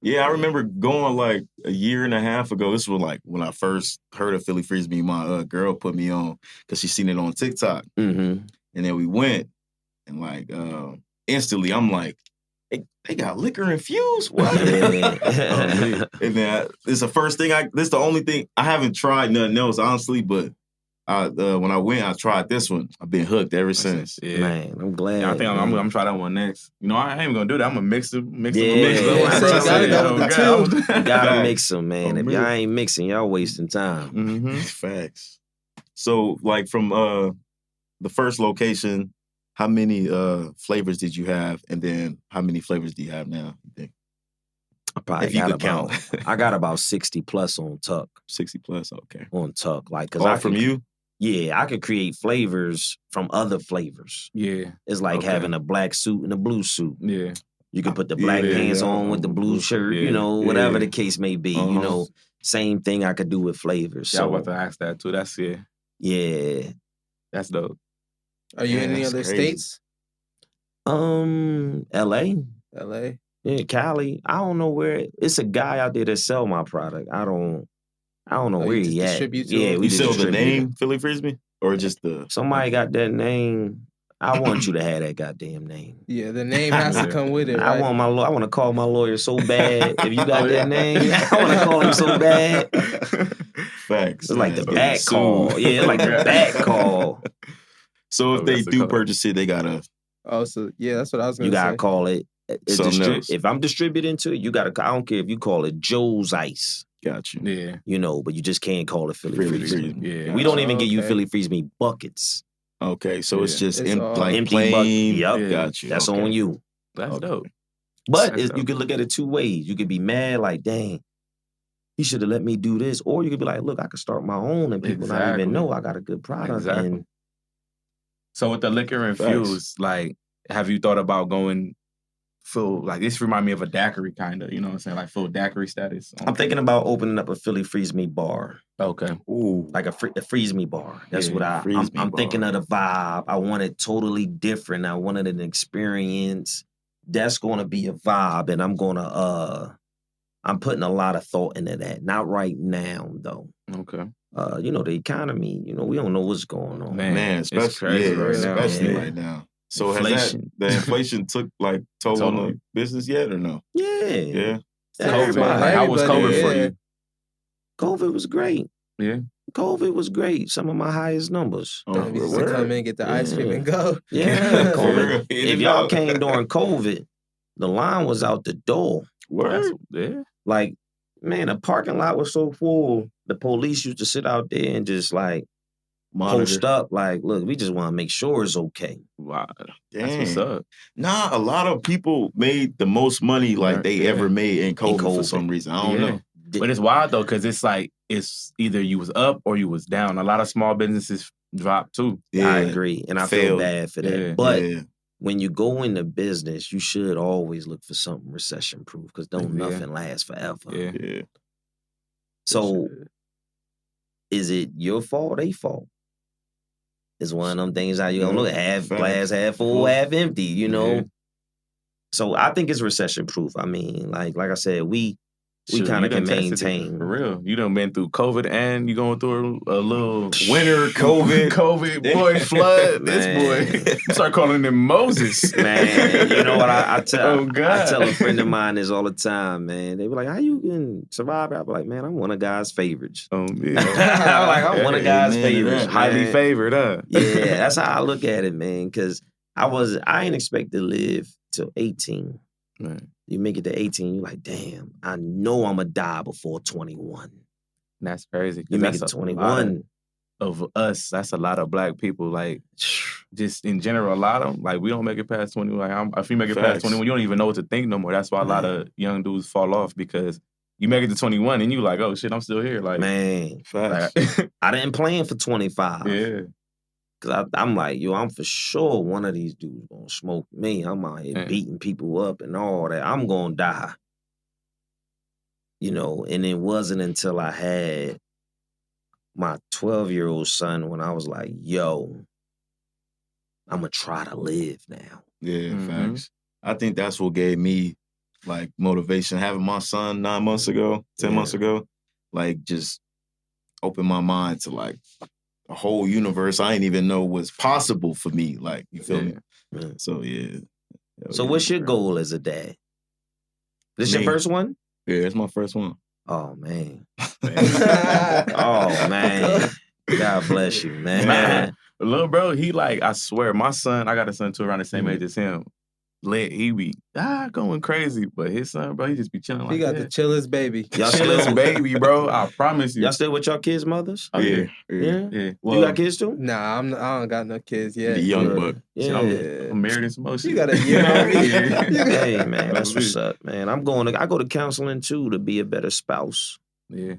Yeah, I remember going like a year and a half ago. This was like when I first heard of Philly Frisbee. My girl put me on because she seen it on TikTok. Mm-hmm. And then we went and like instantly I'm like, they got liquor infused? What? Yeah. And then it's the first thing this the only thing I haven't tried nothing else, honestly, but when I went, I tried this one. I've been hooked ever since. Yeah. Man, I'm glad. Yeah, I think I'm gonna try that one next. You know, I ain't even gonna do that. I'm gonna mix them. Yeah. Mix Yeah, them. so you gotta go with the You gotta Facts. mix them, man. Oh, If man. y'all ain't mixing, y'all wasting time. Mm-hmm. Facts. So, like from the first location, how many flavors did you have, and then how many flavors do you have now? You think? I probably If you got could count. I got about 60 plus on Tuck. 60 plus. Okay. On Tuck, like because All from you? Yeah, I could create flavors from other flavors. Yeah. It's like Okay. having a black suit and a blue suit. Yeah. You can put the black Yeah, pants yeah, on with the blue shirt, yeah, you know, whatever yeah. the case may be. You Uh-huh. know, same thing I could do with flavors. Yeah, I So was about to ask that too. That's yeah. that's dope. Are you Yeah, in any that's other crazy. states? LA. LA. Yeah, Cali. I don't know where. It's a guy out there that sell my product. I don't know Oh, where you just he at. distribute to Yeah, him? we You just sell the distribute it. name Philly Frisbee or just the? Somebody got that name. I want you to have that goddamn name. Yeah, the name has to come with it, I right? want to call my lawyer so bad. If you got Oh, yeah. that name, I want to call him so bad. Facts. It's like the Getting back sued. call. Yeah, it's like the back call. So if Oh, they that's the do color. purchase it, they gotta. Oh, so yeah, that's what I was gonna You gotta say. call it. Something else. If I'm distributing to it, you gotta. I don't care if you call it Joe's Ice. Got you. Yeah. You know, but you just can't call it Philly Philly Frisbee. Frisbee. Yeah. We don't even give you Okay. Philly Frisbee buckets. Okay, so it's Yeah. just It's all like empty plain. bucket. Yup. Yeah. Got you. That's okay. on you. That's Okay. dope. But That's you dope. can look at it two ways. You could be mad, like, dang, he should have let me do this. Or you could be like, look, I could start my own and people not Exactly. even know I got a good product. Exactly. And So with the liquor infused, like, have you thought about going full? Like, this remind me of a daiquiri kind of. You know what I'm saying? Like full daiquiri status. I'm thinking about opening up a Philly Freeze Me bar. Okay. Ooh. Like a Freeze Me bar. That's Yeah, what Freeze Me I'm thinking bar. of the vibe. I want it totally different. I wanted an experience. That's gonna be a vibe. And I'm putting a lot of thought into that. Not right now, though. Okay. You know, the economy, you know, we don't know what's going on. Man, especially it's crazy yeah, right now. especially Yeah. right now. So Inflation. has the inflation took like toll on the business yet or no? Yeah. Yeah. Everybody. Like, how was Everybody, COVID for yeah. you? COVID was great. Yeah. COVID was great. Some of my highest numbers. Oh, Then we used to word? come in, get the ice cream Yeah. and go. Yeah. For COVID. real. In If and y'all out. came during COVID, the line was out the door. Word. Yeah. Like, man, the parking lot was so full. The police used to sit out there and just like post Monitor. up. Like, look, we just want to make sure it's okay. Wow. That's Dang. what's up. Nah, a lot of people made the most money like they Yeah. ever made in COVID, for COVID. some reason. I don't Yeah. know. But it's wild though, because it's like it's either you was up or you was down. A lot of small businesses dropped too. I agree. And I feel Failed. bad for that. Yeah. But yeah. when you go into business, you should always look for something recession proof because don't Yeah. nothing last forever. Yeah. Yeah. So is it your fault or they fault? It's one of them things how you gonna look half Facts. glass half full, half empty, you know? Yeah. So I think it's recession proof. I mean, like I said, we Shit, kind you of can done tested it, maintain. for real. You done been through COVID and you going through a little Winter COVID. COVID boy flood. This Man. boy start calling him Moses. Man, you know what I tell? Oh, God. I tell a friend of mine this all the time, man. They be like, "How you can survive?" I be like, "Man, I'm one of God's favorites." Oh I'm man. like, I'm one of God's Amen to favorites. that. Highly man. favored, huh? Yeah, that's how I look at it, man. Because I ain't expect to live till 18. Right. You make it to 18, you're like, damn, I know I'm going to die before 21. That's crazy. 'cause You make that's it a lot 21. of us. That's a lot of black people. Like just in general, a lot of them, like we don't make it past 20. Like if you make it past Facts. 21, you don't even know what to think no more. That's why a lot of young dudes fall off because you make it to 21 and you like, oh shit, I'm still here. Like, Man, Facts. I didn't plan for 25. yeah. Cause I'm like, yo, I'm for sure one of these dudes gonna smoke me. I'm out here Yeah. beating people up and all that. I'm gonna die. You know, and it wasn't until I had my 12-year-old son when I was like, yo, I'm gonna try to live now. Yeah, Mhm. facts. I think that's what gave me like motivation. Having my son 9 months ago, 10 months ago, like just opened my mind to like a whole universe I didn't even know was possible for me. Like, you feel me? Yeah. So yeah. So what's your goal as a dad? This your Me. first one? Yeah, it's my first one. Oh man. Oh man. God bless you, man. Little bro, he like, I swear, my son, I got a son too around the same age as him. He be going crazy, but his son, bro, he just be chilling like He got the chillest baby. Y'all chillest still- baby, bro. I promise you. Y'all still with y'all kids' mothers? Oh, yeah. Yeah. yeah. You got kids too? Nah, I don't got no kids yet. The young buck. Yeah. I'm married in some more shit. You got a year on me. Hey man, that's what's up, man. I go to counseling too to be a better spouse. Yeah.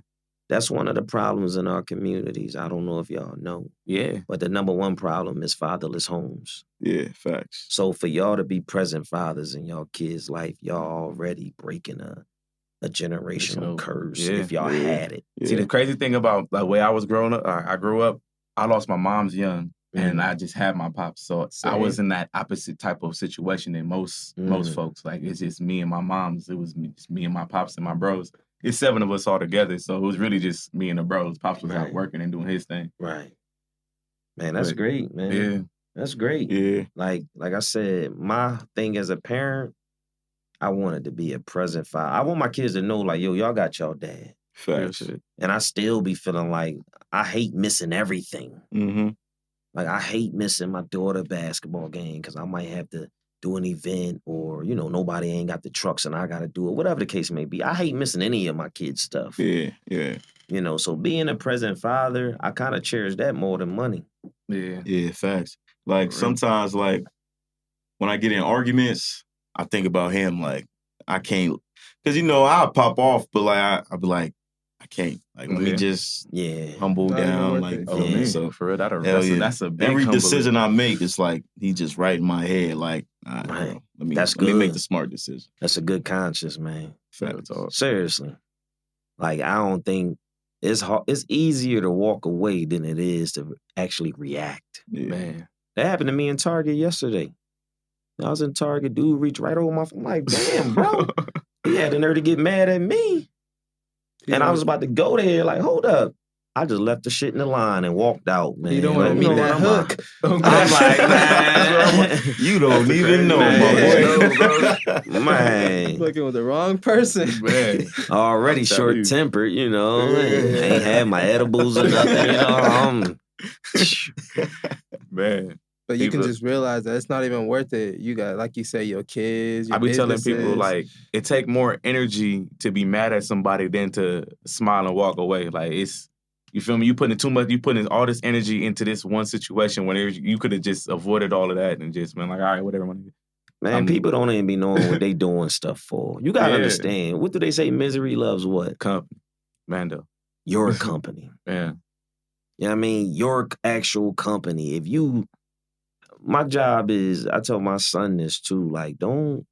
That's one of the problems in our communities. I don't know if y'all know, Yeah. but the number one problem is fatherless homes. Yeah, facts. So for y'all to be present fathers in y'all kids' life, y'all already breaking a generational curse Yeah. if y'all had it. Yeah. See, the crazy thing about the way I was growing up, I grew up, I lost my mom's young, and I just had my pops. So I was in that opposite type of situation than most folks. Like, it's just me and my moms. It was just me and my pops and my bros. It's 7 of us all together, so it was really just me and the bros. Pops was out working and doing his thing. Right. Man, that's great, man. Yeah. That's great. Yeah. Like I said, my thing as a parent, I wanted to be a present father. I want my kids to know, like, yo, y'all got y'all dad. Facts. And I still be feeling like I hate missing everything. Mm-hmm. Like, I hate missing my daughter basketball game because I might have to do an event or, you know, nobody ain't got the trucks and I got to do it, whatever the case may be. I hate missing any of my kids' stuff. Yeah, yeah. You know, so being a present father, I kind of cherish that more than money. Yeah. Yeah, facts. Like, sometimes, like, when I get in arguments, I think about him, like, I can't, because, you know, I'll pop off, but, like, I'll be like, I can't. Like, let me just humble Not even down. worth Like, it. Oh, man. so, For real, hell yeah. that's a big Every humbling. decision I make, it's like, he just right in my head, like, all right, bro, let me make the smart decision. That's a good conscience, man. Facts. Seriously. Like, I don't think it's hard. It's easier to walk away than it is to actually react. Yeah. Man. That happened to me in Target yesterday. I was in Target, dude reached right over my phone. I'm like, damn, bro. He had the nerve to get mad at me. And I was about to go there, like, hold up. I just left the shit in the line and walked out, man. You don't want to meet that hook. I'm like, man. You don't even know, man. boy. Man. Looking with the wrong person. Man. Already short-tempered, you know. Ain't had my edibles or nothing, you know. Man. But you can just realize that it's not even worth it. You got, like you say, your kids, your I be telling people, businesses. like, it take more energy to be mad at somebody than to smile and walk away. Like, it's, you feel me? You putting all this energy into this one situation when you could have just avoided all of that and just been like, all right, whatever. Man, people don't even be knowing what they doing stuff for. You gotta understand. What do they say? Misery loves what? Company. Mando. Your company. Yeah. You know what I mean? Your actual company. If you, my job is, I tell my son this too, like, don't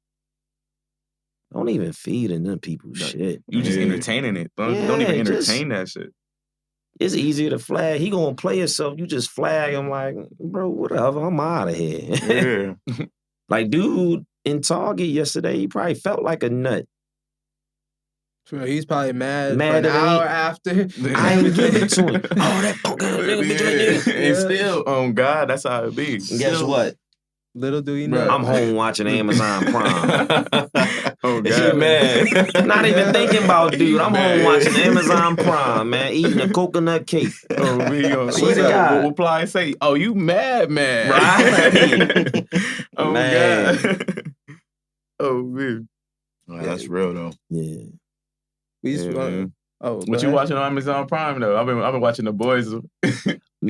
even feed into people's shit. You just entertaining it. Don't even entertain that shit. It's easier to flag. He gonna play himself. You just flag him like, bro, whatever, I'm out of here. Yeah. Like, dude in Target yesterday, he probably felt like a nut. So he's probably mad for Mad an at hour me. after. I ain't give it to him. Oh, that punk ass nigga. And still, oh God, that's how it be. Guess what? Little do you know. I'm home watching Amazon Prime. Oh He God, mad. Not even thinking about dude. I'm home watching Amazon Prime, man, eating a coconut cake. Oh, we gonna Swear to God. we'll reply and say, "Oh, you mad, man?" Right? Oh Man. God. Oh man. Well, that's real though. Yeah. We used to, Man. oh, What you watching on Amazon Prime though? I've been watching The Boys.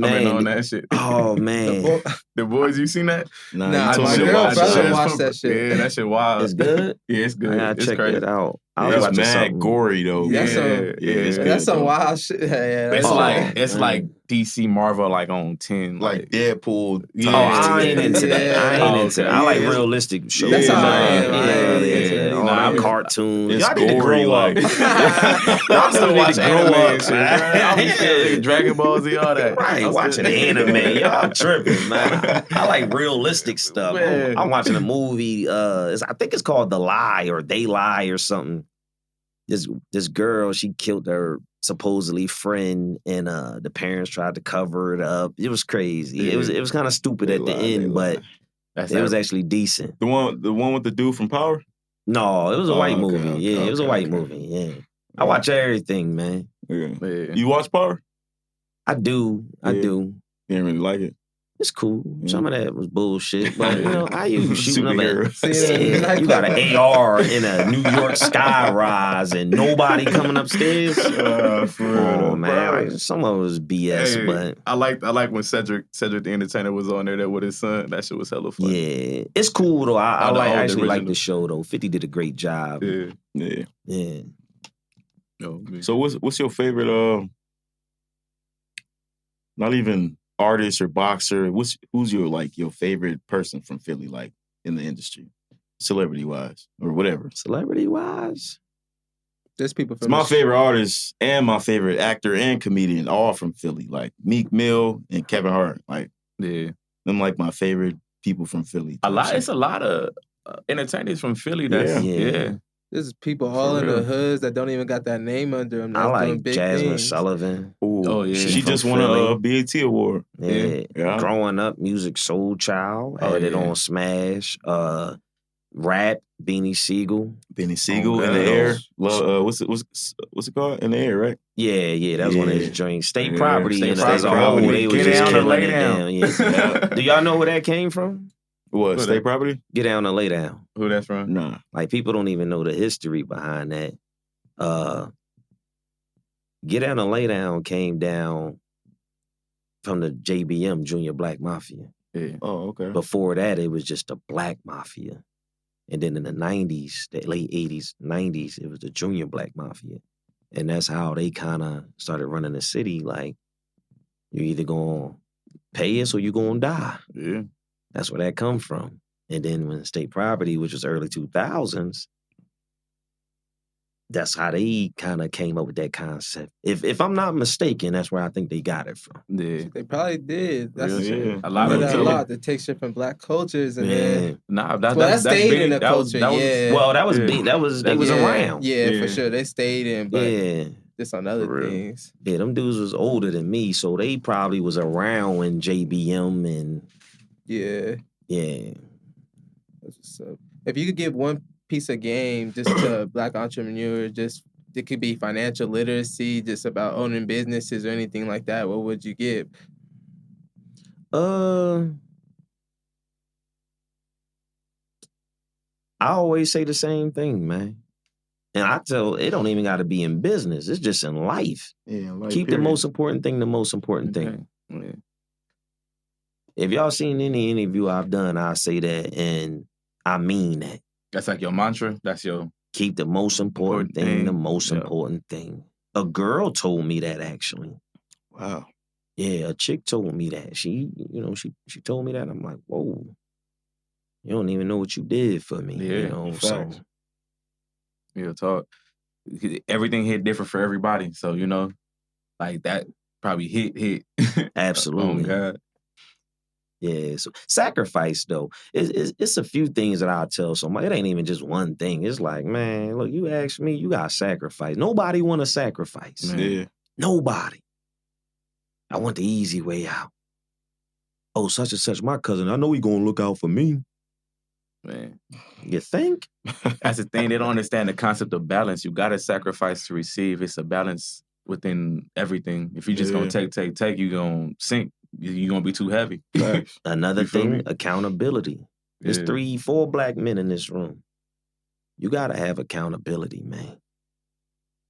Man, on that shit. oh man, The boys, you seen that? Nah, Nah, you told my me to girl watch brother that. watched that shit. Yeah, that shit wild. it's good. Yeah, it's good. I gotta It's check crazy. that out. I was It's watching mad something. gory though. That's Yeah, some- it's yeah. good, That's some though. wild shit. Yeah, It's that's like man. it's like DC Marvel like on 10. Like Deadpool. Yeah. Oh, I ain't into that. Yeah. I ain't Oh, into okay. that. I like Yeah. realistic shows. That's how I am. I ain't into Yeah. any All Nah, them I'm- cartoons. It's Y'all need to gory, grow up. like- I'm still need to watching grow anime up, and shit. man. I'm still Dragon Ball Z, all that. Right, I'm watching still- anime. Y'all tripping, man. I like realistic stuff. Man. I'm watching a movie. I think it's called The Lie or They Lie or something. This girl, she killed her supposedly friend, and the parents tried to cover it up. It was crazy. Yeah. It was kind of stupid They at the lie, they end, lie. but That's it was that- actually decent. The one with the dude from Power? No, it was a white okay, movie. okay, Yeah, it was a okay, white okay. movie. Yeah, I watch everything, man. Yeah. Yeah. You watch Power? I do. Yeah. You didn't really like it. It's cool. Yeah. Some of that was bullshit, but you know, I use shooting up at. Superhero. Yeah, you got an AR in a New York sky rise and nobody coming upstairs. For real, Oh man, bro. like, some of it was BS, Hey, but I like when Cedric the Entertainer was on there with his son. That shit was hella fun. yeah, it's cool though. I Oh, the like old actually like original. the show though. 50 did a great job. Yeah. Yeah. Yeah. No, man. So what's your favorite not even artist or boxer, who's your favorite person from Philly, like in the industry? Celebrity wise or whatever. Celebrity wise, There's people It's from my the- favorite artist and my favorite actor and comedian, all from Philly, like Meek Mill and Kevin Hart. Like Yeah. them, like my favorite people from Philly. It's a lot of entertainers from Philly. That's Yeah. yeah. There's people all in real. the hoods that don't even got that name under them. I That's doing like big Jasmine things. Sullivan. Ooh, Oh, yeah. She From just won a Philly. BET award. Yeah. Yeah. Growing up, music Soul Child. Oh, Had it yeah. on Smash. Rap, Beanie Siegel. Benny Siegel Oh, in the God. air. What's it called? In the air, right? Yeah, that was one of his Yeah. joints. State Yeah, Property State and as a Property. whole, they was Get just down or killing lay it down. down. Yeah. Do y'all know where that came from? What, What State that- Property? Get down and lay down. Who that's from? Nah. Like people don't even know the history behind that. Get down and lay down came down from the JBM Junior Black Mafia. Yeah. Oh, okay. Before that, it was just the Black Mafia. And then in the 90s, the late 80s, 90s, it was the Junior Black Mafia. And that's how they kind of started running the city. Like, you either going to pay us or you going to die. Yeah. That's where that come from. And then when State Property, which was early 2000s, that's how they kind of came up with that concept. If I'm not mistaken, that's where I think they got it from. Yeah. They probably did. That's Real shit. yeah. A lot I of know that a Philly- lot. They take shit from black cultures and then Nah, Well, that stayed in the culture, yeah. Well, that was Yeah. big. That was they That- was yeah, around. Yeah, Yeah. for sure. They stayed in, but Yeah. just on other For real. things. Yeah, them dudes was older than me, so they probably was around when JBM and Yeah. yeah. That's what's up. If you could give one piece of game just to black entrepreneurs, just it could be financial literacy, just about owning businesses or anything like that, what would you give? I always say the same thing, man. And I tell it don't even got to be in business. It's just in life. Yeah, like, Keep the period. most important thing the most important thing. Yeah. If y'all seen any interview I've done, I say that, and I mean that. That's like your mantra. That's your Keep the most important thing the most Yeah. important thing. A girl told me that actually. Wow. Yeah, a chick told me that. She told me that. I'm like, whoa. You don't even know what you did for me. Yeah, So facts. real talk. Everything hit different for everybody. So, like that probably hit. absolutely. Oh, God. Yeah. So sacrifice though. It's a few things that I'll tell somebody. It ain't even just one thing. It's like, man, look, you ask me, you gotta sacrifice. Nobody wanna sacrifice. Man. Yeah. Nobody. I want the easy way out. Oh, such and such, my cousin. I know he gonna look out for me. Man. You think? That's the thing. They don't understand the concept of balance. You gotta sacrifice to receive. It's a balance within everything. If you're just gonna take, you're gonna sink. You're gonna be too heavy. Facts. Another You feel thing, me? accountability. There's Yeah. 3-4 black men in this room. You gotta have accountability, man.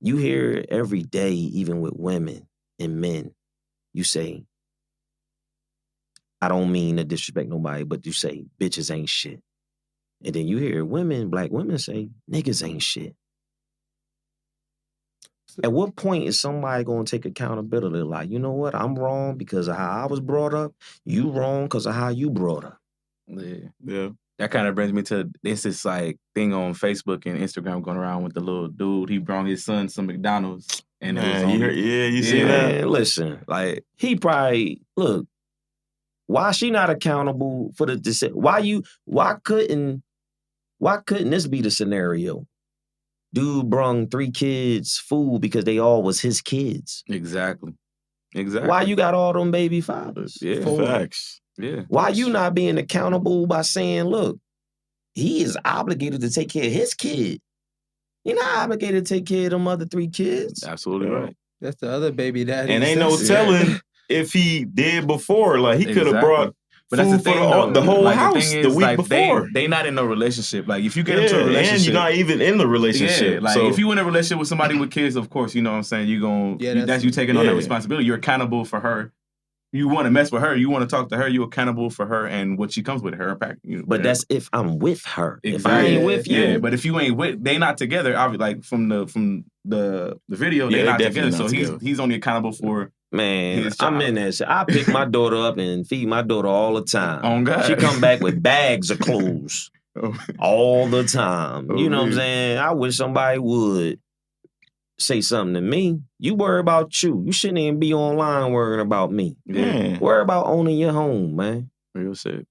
You hear every day, even with women and men, you say, I don't mean to disrespect nobody, but you say bitches ain't shit. And then you hear black women say niggas ain't shit. At what point is somebody going to take accountability? Like, you know what? I'm wrong because of how I was brought up. You wrong because of how you brought up. Yeah. That kind of brings me to this like thing on Facebook and Instagram going around with the little dude. He brought his son some McDonald's. And it was only, you see that? Man, listen, like, he probably, look, why she not accountable for the decision? Why couldn't this be the scenario? Dude brung 3 kids food because they all was his kids. Exactly. Why you got all them baby fathers? Yeah. Facts. Yeah. Why you not being accountable by saying, look, he is obligated to take care of his kid. You're not obligated to take care of them other 3 kids. Absolutely right. That's the other baby daddy. And ain't no telling if he did before. Like, he could have brought but that's the thing, for the whole like, house the week like, before. They not in no relationship. Like, if you get into a relationship, and you're not even in the relationship. Yeah, like, so, if you in a relationship with somebody with kids, of course, you know what I'm saying, you that's you taking on that responsibility. You're accountable for her. You want to mess with her. You want to talk to her. You're accountable for her and what she comes with her. But that's if I'm with her. Exactly. If I ain't with you. Yeah, but if you ain't with, they not together. Obviously, like from the video, they not together. So he's only accountable for. Man, I'm in that shit. I pick my daughter up and feed my daughter all the time. Oh, God. She come back with bags of clothes all the time. You know what I'm saying? I wish somebody would say something to me. You worry about you. You shouldn't even be online worrying about me. Yeah. Worry about owning your home, man. Real shit.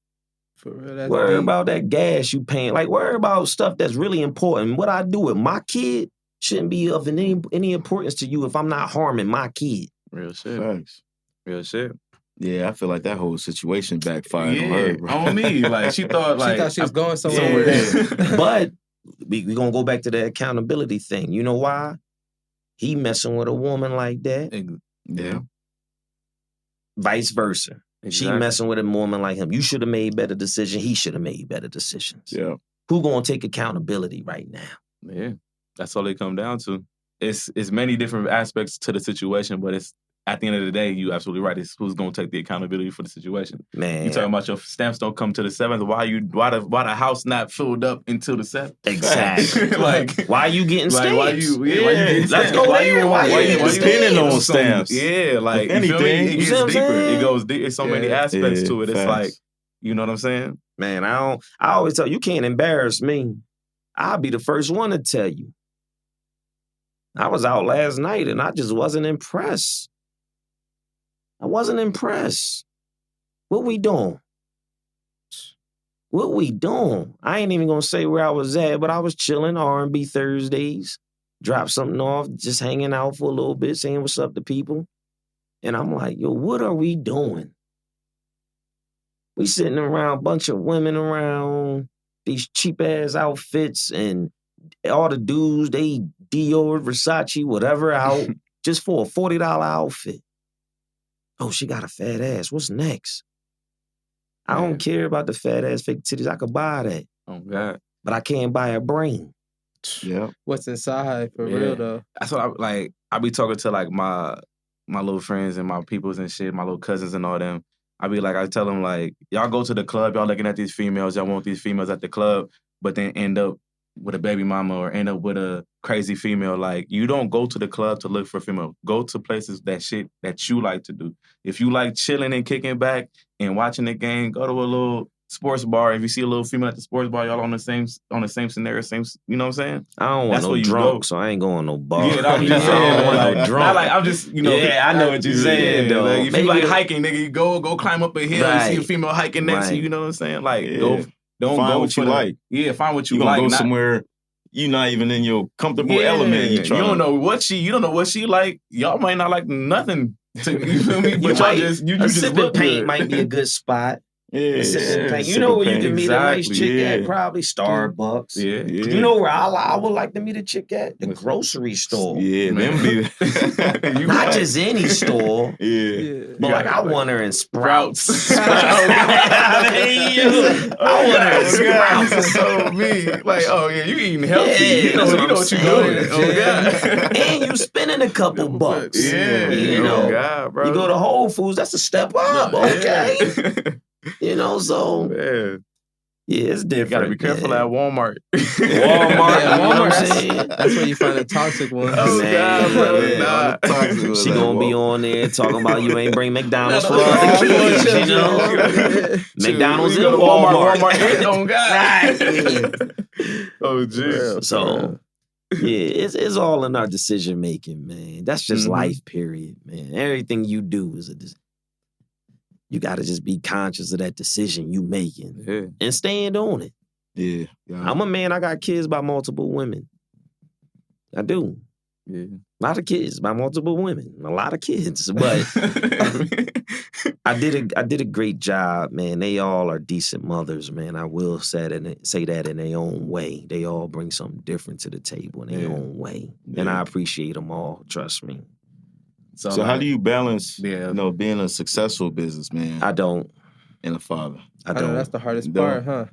For real, worry about that gas you paying. Like, worry about stuff that's really important. What I do with my kid shouldn't be of any importance to you if I'm not harming my kid. Real shit. Facts. Real shit. Yeah, I feel like that whole situation backfired on her. Bro. On me. Like, she thought she was going somewhere. Yeah. But we gonna go back to the accountability thing. You know why? He messing with a woman like that. Yeah. Vice versa. Exactly. She messing with a woman like him. You should have made better decisions. He should have made better decisions. Yeah. Who gonna take accountability right now? Yeah. That's all they come down to. It's many different aspects to the situation, but it's at the end of the day, you absolutely right. It's who's gonna take the accountability for the situation. Man, you talking about your stamps don't come to the 7th. Why the house not filled up until the 7th? Exactly. Like, why you getting stamps? Why you getting Let's go there. Why you depending on stamps? Yeah, like, anything. You feel me? It gets deeper. It goes deep. It's so many aspects to it. It's facts. like, you know what I'm saying? Man, I always tell you can't embarrass me. I'll be the first one to tell you. I was out last night and I just wasn't impressed. I wasn't impressed. What we doing? What we doing? I ain't even gonna say where I was at, but I was chilling R&B Thursdays. Dropped something off, just hanging out for a little bit, saying what's up to people. And I'm like, yo, what are we doing? We sitting around, a bunch of women around, these cheap-ass outfits, and all the dudes, they Dior, Versace, whatever out, just for a $40 outfit. Oh, she got a fat ass. What's next? I don't care about the fat ass fake titties. I could buy that. Oh, God. But I can't buy a brain. Yeah. What's inside, for real, though. That's what I be talking to, like, my little friends and my peoples and shit, my little cousins and all them. I tell them, like, y'all go to the club, y'all looking at these females, y'all want these females at the club, but then end up with a baby mama or end up with a crazy female. Like, you don't go to the club to look for a female. Go to places that you like to do. If you like chilling and kicking back and watching the game, go to a little sports bar. If you see a little female at the sports bar, y'all on the same scenario, you know what I'm saying? I don't want no drunk, so I ain't going no bar. Yeah, I'm just saying. I don't want no drunk. Not like, I'm just, you know. Yeah, I know what you're saying, though. Like, if you like hiking, nigga, you go climb up a hill, you see a female hiking next to you, you know what I'm saying? Like, don't find go what you like. Yeah, find what you like. You gonna go somewhere you're not even in your comfortable element. You don't know what she like. Y'all might not like nothing. You feel me? But a sipping paint might be a good spot. Yeah, Assistant paint. You sip know of where you paint. can meet a nice Exactly, chick at? yeah. Probably Starbucks. Yeah. Yeah. You know where I would like to meet a chick at? The What's that? grocery store. Yeah, them be You Not right. just any store, yeah. but like I want her in Sprouts. Sprouts. I want her in Sprouts. This is so me. Like, oh yeah, you eating healthy. Yeah, you know that's what what you I'm doing. saying. Oh God. And you spending a couple bucks. Yeah. You know, Oh God, bro. you go to Whole Foods, that's a step up. Okay. You know, so Man, yeah, it's you different. gotta be careful man. at Walmart. Walmart, Yeah, you know what I'm Walmart, saying? that's where you find the toxic ones. Oh Man, God, bro. yeah, Nah. all the toxic ones She at gonna be Walmart. on there talking about you ain't bring McDonald's for No, other no, kids, no, you know? McDonald's you in go to Walmart. Walmart. Oh God. Right. Oh jeez. So yeah, it's all in our decision making, man. That's just Mhm. life, period, man. Everything you do is you gotta just be conscious of that decision you making Yeah. and stand on it. Yeah. I'm a man, I got kids by multiple women. I do. Yeah. A lot of kids by multiple women. A lot of kids. But I did a great job, man. They all are decent mothers, man. I will say that in their own way. They all bring something different to the table in their own way. And I appreciate them all, trust me. So how do you balance, Yeah. being a successful businessman I don't. and a father? I I know don't. that's the hardest Don't. part, huh?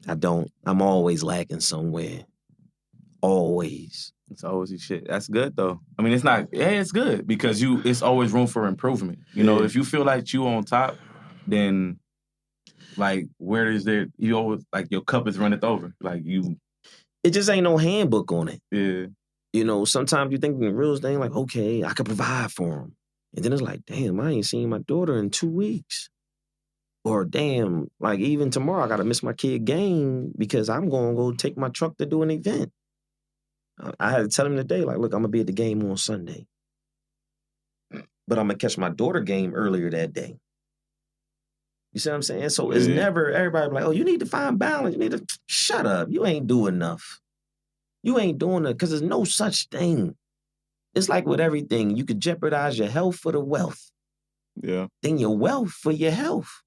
I don't. I'm always lacking somewhere. Always. It's always your shit. That's good though. I mean, it's not. Yeah, it's good because it's always room for improvement. You know, Yeah. if you feel like you on top, then like where is there? You always like your cup is runneth over. Like you. It just ain't no handbook on it. Yeah. You know, sometimes you think the real thing like, okay, I could provide for them. And then it's like, damn, I ain't seen my daughter in 2 weeks. Or damn, like even tomorrow I gotta miss my kid game because I'm gonna go take my truck to do an event. I had to tell him today, like, look, I'm gonna be at the game on Sunday. But I'm gonna catch my daughter game earlier that day. You see what I'm saying? So it's Yeah. never everybody be like, oh, you need to find balance. You need to shut up. You ain't doing enough. You ain't doing it because there's no such thing. It's like with everything, you could jeopardize your health for the wealth. Yeah. Then your wealth for your health.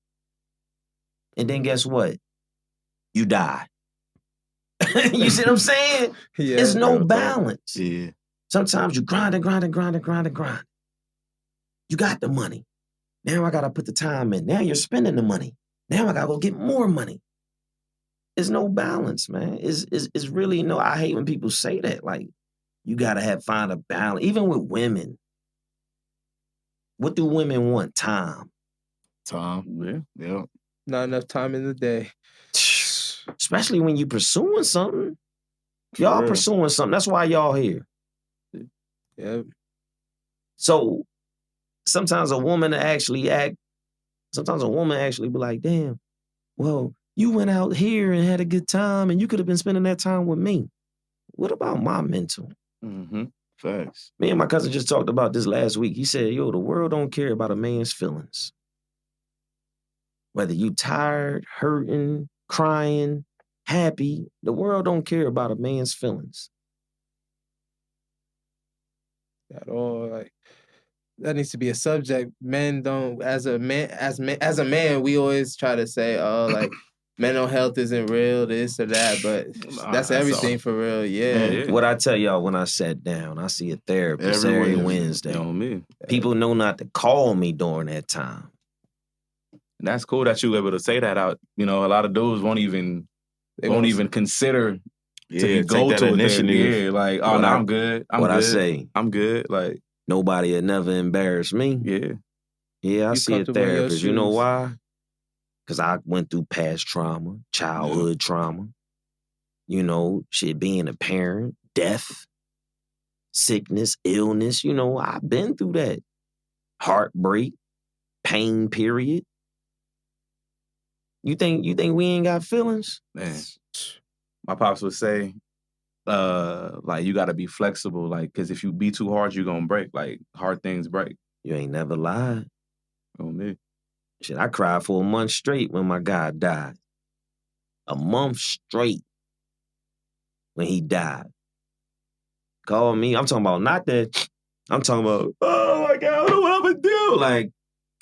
And then guess what? You die. You see what I'm saying? Yeah. There's no real talk. balance. Yeah. Sometimes you grind. You got the money. Now I gotta put the time in. Now you're spending the money. Now I gotta go get more money. There's no balance, man. It's really no. I hate when people say that. Like, you gotta find a balance. Even with women. What do women want? Time. Tom. Yeah. Not enough time in the day. Especially when you pursuing something. For Y'all real. pursuing something. That's why y'all here. Yeah. So sometimes a woman actually be like, damn, well, you went out here and had a good time and you could have been spending that time with me. What about my mental? Mm-hmm. Facts. Me and my cousin just talked about this last week. He said, yo, the world don't care about a man's feelings. Whether you tired, hurting, crying, happy, the world don't care about a man's feelings. At all. Like that needs to be a subject. Men don't as a man, we always try to say, oh, like mental health isn't real, this or that, but Nah, that's that's everything all. for real. Yeah. Yeah. What I tell y'all when I sat down, I see a therapist Every every Wednesday. Wednesday. On me. People know not to call me during that time. And that's cool that you were able to say that out. You know, a lot of dudes won't even consider Yeah. to Take go that to a initiative. therapy. Yeah, like, oh, What no, I- I'm good. I'm what good. I say, I'm good. Like, nobody will never embarrass me. yeah. Yeah, I You see a comfortable in your therapist. You know shoes. why? Because I went through past trauma, childhood trauma. You know, shit, being a parent, death, sickness, illness. You know, I've been through that. Heartbreak, pain, period. You think we ain't got feelings? Man. My pops would say, like, you got to be flexible. Like, because if you be too hard, you're going to break. Like, hard things break. You ain't never lied. On me. Shit, I cried for a month straight when my guy died. A month straight when he died. Call me. I'm talking about not that. I'm talking about, oh my God, I don't know what I'm going to do. Like,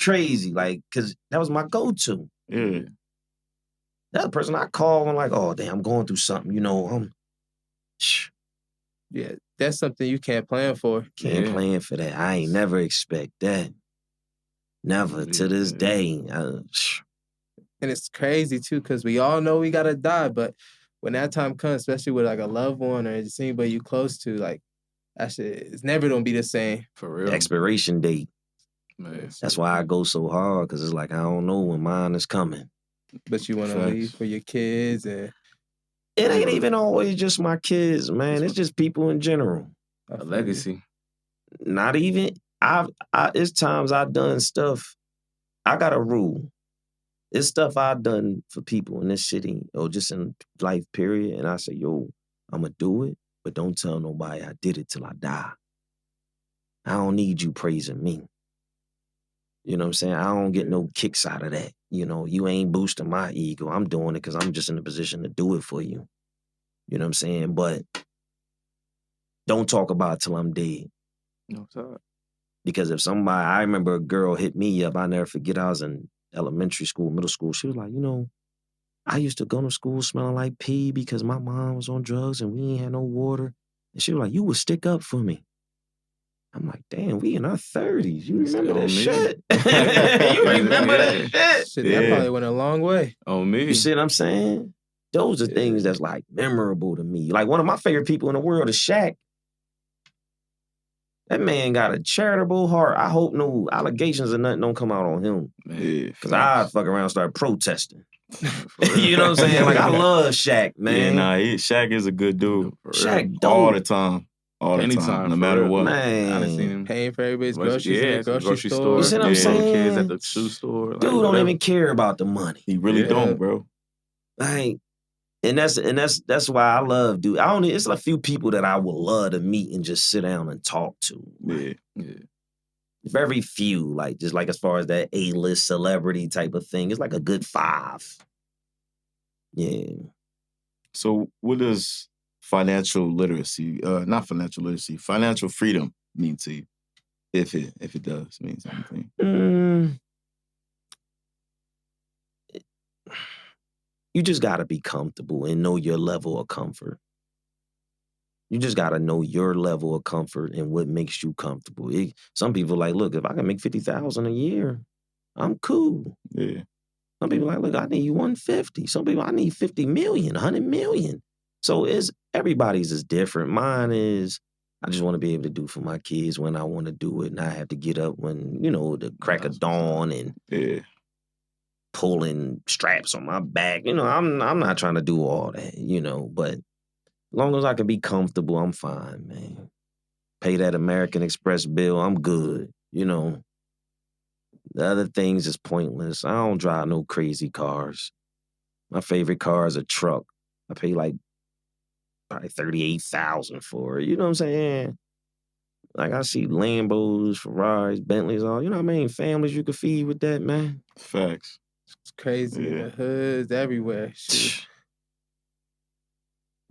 crazy. Like, because that was my go-to. Yeah. That person I call, I'm like, oh, damn, I'm going through something. You know, Yeah, that's something you can't plan for. can't Yeah. plan for that. I ain't never expect that. Never to this day. And it's crazy too, because we all know we gotta die, but when that time comes, especially with like a loved one or just anybody you close to, like that shit is never gonna be the same. For real. Expiration date. Man. That's why I go so hard, because it's like, I don't know when mine is coming. But you wanna leave for your kids and It ain't even always just my kids, man. It's just people in general. I A feel legacy. Not even, it's times I've done stuff. I got a rule. It's stuff I've done for people in this city or just in life, period. And I say, yo, I'm going to do it, but don't tell nobody I did it till I die. I don't need you praising me. You know what I'm saying? I don't get no kicks out of that. You know, you ain't boosting my ego. I'm doing it because I'm just in a position to do it for you. You know what I'm saying? But don't talk about it till I'm dead. No, sorry. Because if somebody, I remember a girl hit me up. I never forget. I was in elementary school, middle school. She was like, you know, I used to go to school smelling like pee because my mom was on drugs and we ain't had no water. And she was like, you would stick up for me. I'm like, damn, we in our 30s. You remember that shit? You remember that shit? shit, that probably went a long way. On me. You see what I'm saying? Those are things that's like memorable to me. Like one of my favorite people in the world is Shaq. That man got a charitable heart. I hope no allegations or nothing don't come out on him. Because I'd fuck around and start protesting. You know what I'm saying? Like, I love Shaq, man. Yeah, Shaq is a good dude. Shaq All dope. the time. All the Anytime, time. No for matter real. what. Man. I done seen him. Paying for everybody's groceries in the grocery store. store. You see what I'm saying? Kids at the shoe store. Dude don't even care about the money. He really don't, bro. Like, and that's why I love, dude. It's a few people that I would love to meet and just sit down and talk to. Yeah. Very few, like just like as far as that A-list celebrity type of thing. It's like a good 5. Yeah. So what does financial freedom mean to you? If it does mean something. You just gotta be comfortable and know your level of comfort. You just gotta know your level of comfort and what makes you comfortable. Some people like, look, if I can make $50,000 a year, I'm cool. Yeah. Some people like, look, I need 150. Some people, I need 50 million, 100 million. So everybody's is different. Mine is, I just want to be able to do for my kids when I want to do it, and I have to get up when, the crack of dawn and pulling straps on my back. I'm not trying to do all that, but as long as I can be comfortable, I'm fine, man. Pay that American Express bill, I'm good, The other things is pointless. I don't drive no crazy cars. My favorite car is a truck. I pay like probably $38,000 for it. You know what I'm saying? Like I see Lambos, Ferraris, Bentleys, all. You know how many families you could feed with that, man? Facts. It's crazy in the hoods everywhere. Shit.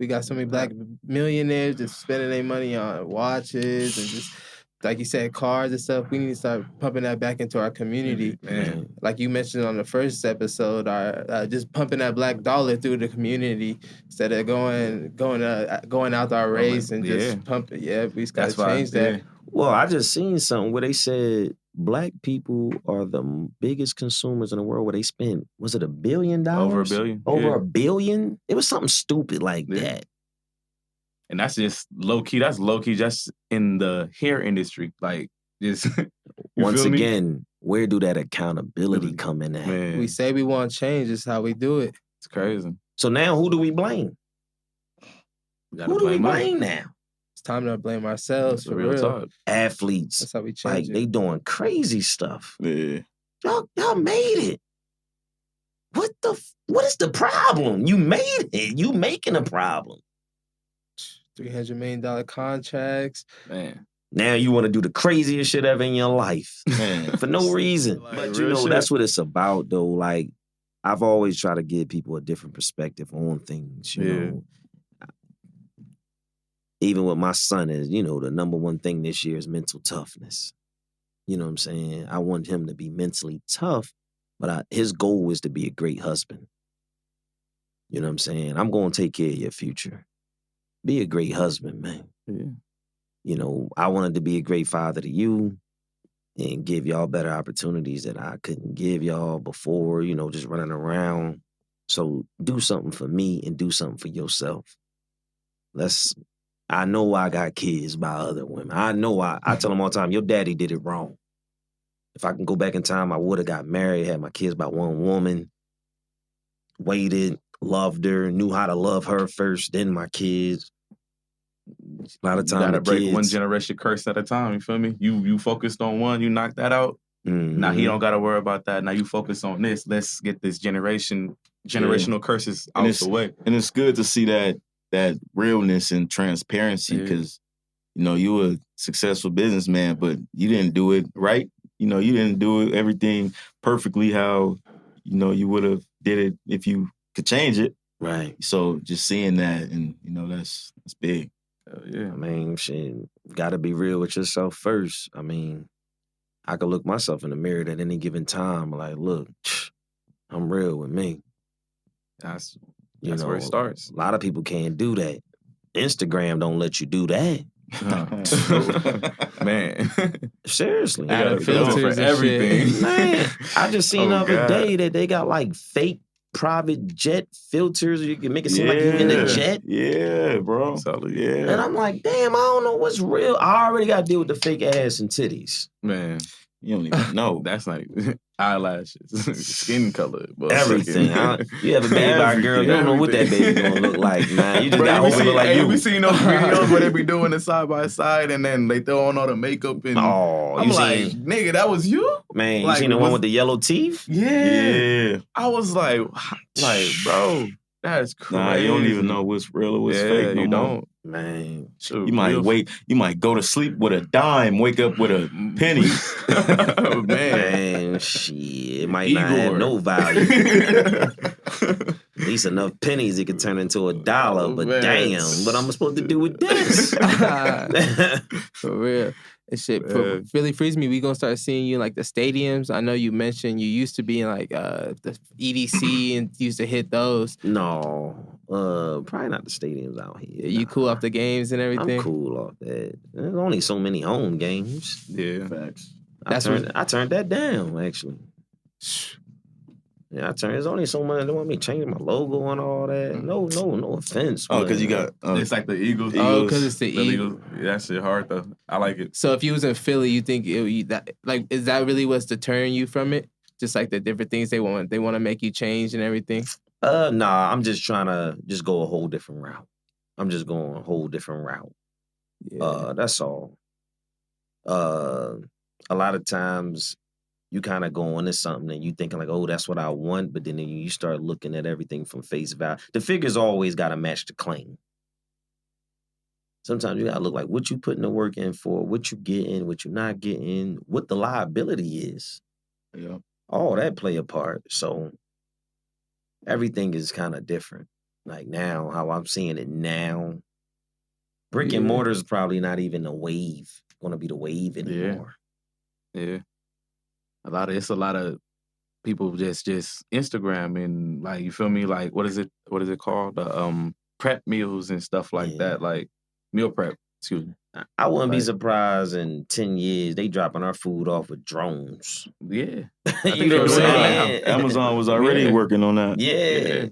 We got so many black millionaires just spending their money on watches and just, like you said, cars and stuff. We need to start pumping that back into our community. Man. Like you mentioned on the first episode, just pumping that black dollar through the community instead of going out our race and just pumping. Yeah, we just gotta change that. Well, I just seen something where they said black people are the biggest consumers in the world where they spend, was it $1 billion? Over $1 billion. Over $1 billion? It was something stupid like that. And that's just low key. That's low key just in the hair industry. Like, just once again, where do that accountability come in at? Man. We say we want change, it's how we do it. It's crazy. So now who do we blame? Who do we blame now? It's time to blame ourselves for real real. talk. Athletes. That's how we change like, it. they doing crazy stuff. Yeah. Y'all made it. What is the problem? You made it. You making a problem. $300 million contracts. Man. Now you want to do the craziest shit ever in your life. Man. For no reason. Like, But that's what it's about though. Like, I've always tried to give people a different perspective on things, you know. Even with my son is, the number one thing this year is mental toughness. You know what I'm saying? I want him to be mentally tough, But his goal is to be a great husband. You know what I'm saying? I'm going to take care of your future. Be a great husband, man. Yeah. You know, I wanted to be a great father to you and give y'all better opportunities that I couldn't give y'all before, you know, just running around. So do something for me and do something for yourself. I know I got kids by other women. I know I tell them all the time, your daddy did it wrong. If I can go back in time, I would have got married, had my kids by one woman, waited, loved her, knew how to love her first, then my kids. A lot of times, you gotta break kids, one generation curse at a time. You feel me? You focused on one, you knocked that out. Mm-hmm. Now he don't gotta worry about that. Now you focus on this. Let's get this generational curses out the way. And it's good to see that realness and transparency because you know you were a successful businessman, but you didn't do it right. You know, you didn't do everything perfectly how you know you would have did it if you could change it. Right. So just seeing that, and you know, that's big. Yeah. I mean, shit, gotta be real with yourself first. I mean, I could look myself in the mirror at any given time, like, look, I'm real with me. That's You know, where it starts. A lot of people can't do that. Instagram don't let you do that. Man. Seriously. You gotta filters filter for and everything. shit. Man, I just seen the other God. day that they got like fake private jet filters. You can make it seem like you're in a jet. Yeah, bro. Yeah. And I'm like, damn, I don't know what's real. I already got to deal with the fake ass and titties. Man. You don't even know. That's not even eyelashes, skin color, everything. You have a baby by a girl, you don't know what that baby gonna look like, man. You just got to hope it look like you. We seen those videos where they be doing it side by side, and then they throw on all the makeup and. Oh, I'm like, nigga, that was you, man. Like, you seen the one with the yellow teeth? Yeah. I was like, bro, that's crazy. Nah, you don't even know what's real or what's fake. No you more. don't. Man, you might go to sleep with a dime, wake up with a penny. Oh, man, shit, it might not have no value. At least enough pennies it could turn into $1, but damn, what I'm supposed to do with this? For real. And shit, for Philly Freeze Me, we gonna start seeing you in like the stadiums. I know you mentioned you used to be in like the EDC and used to hit those. No, probably not the stadiums out here. You cool off the games and everything? I'm cool off that. There's only so many home games. Yeah, facts. I turned that down actually. Yeah, there's only so much. They want me changing my logo and all that. No offense. Oh, because you got it's like the Eagles. Oh, because it's the Eagles. Yeah, that shit hard though. I like it. So if you was in Philly, you think is that really what's deterring you from it? Just like the different things they want to make you change and everything. Nah, I'm just trying to go a whole different route. I'm just going a whole different route. Yeah. That's all. A lot of times you kind of go into something and you thinking like, oh, that's what I want, but then you start looking at everything from face value. The figures always got to match the claim. Sometimes you got to look like what you putting the work in for, what you getting, what you're not getting, what the liability is. Yeah. All that play a part. So everything is kind of different. Like now, how I'm seeing it now, brick and mortar is probably not even a wave, going to be the wave anymore. Yeah. It's a lot of people just Instagram and like, you feel me? Like, what is it called? The prep meals and stuff like that. Like meal prep, excuse me. I wouldn't be surprised in 10 years they dropping our food off with drones. Yeah. You know what I'm saying? Amazon was already working on that. Yeah.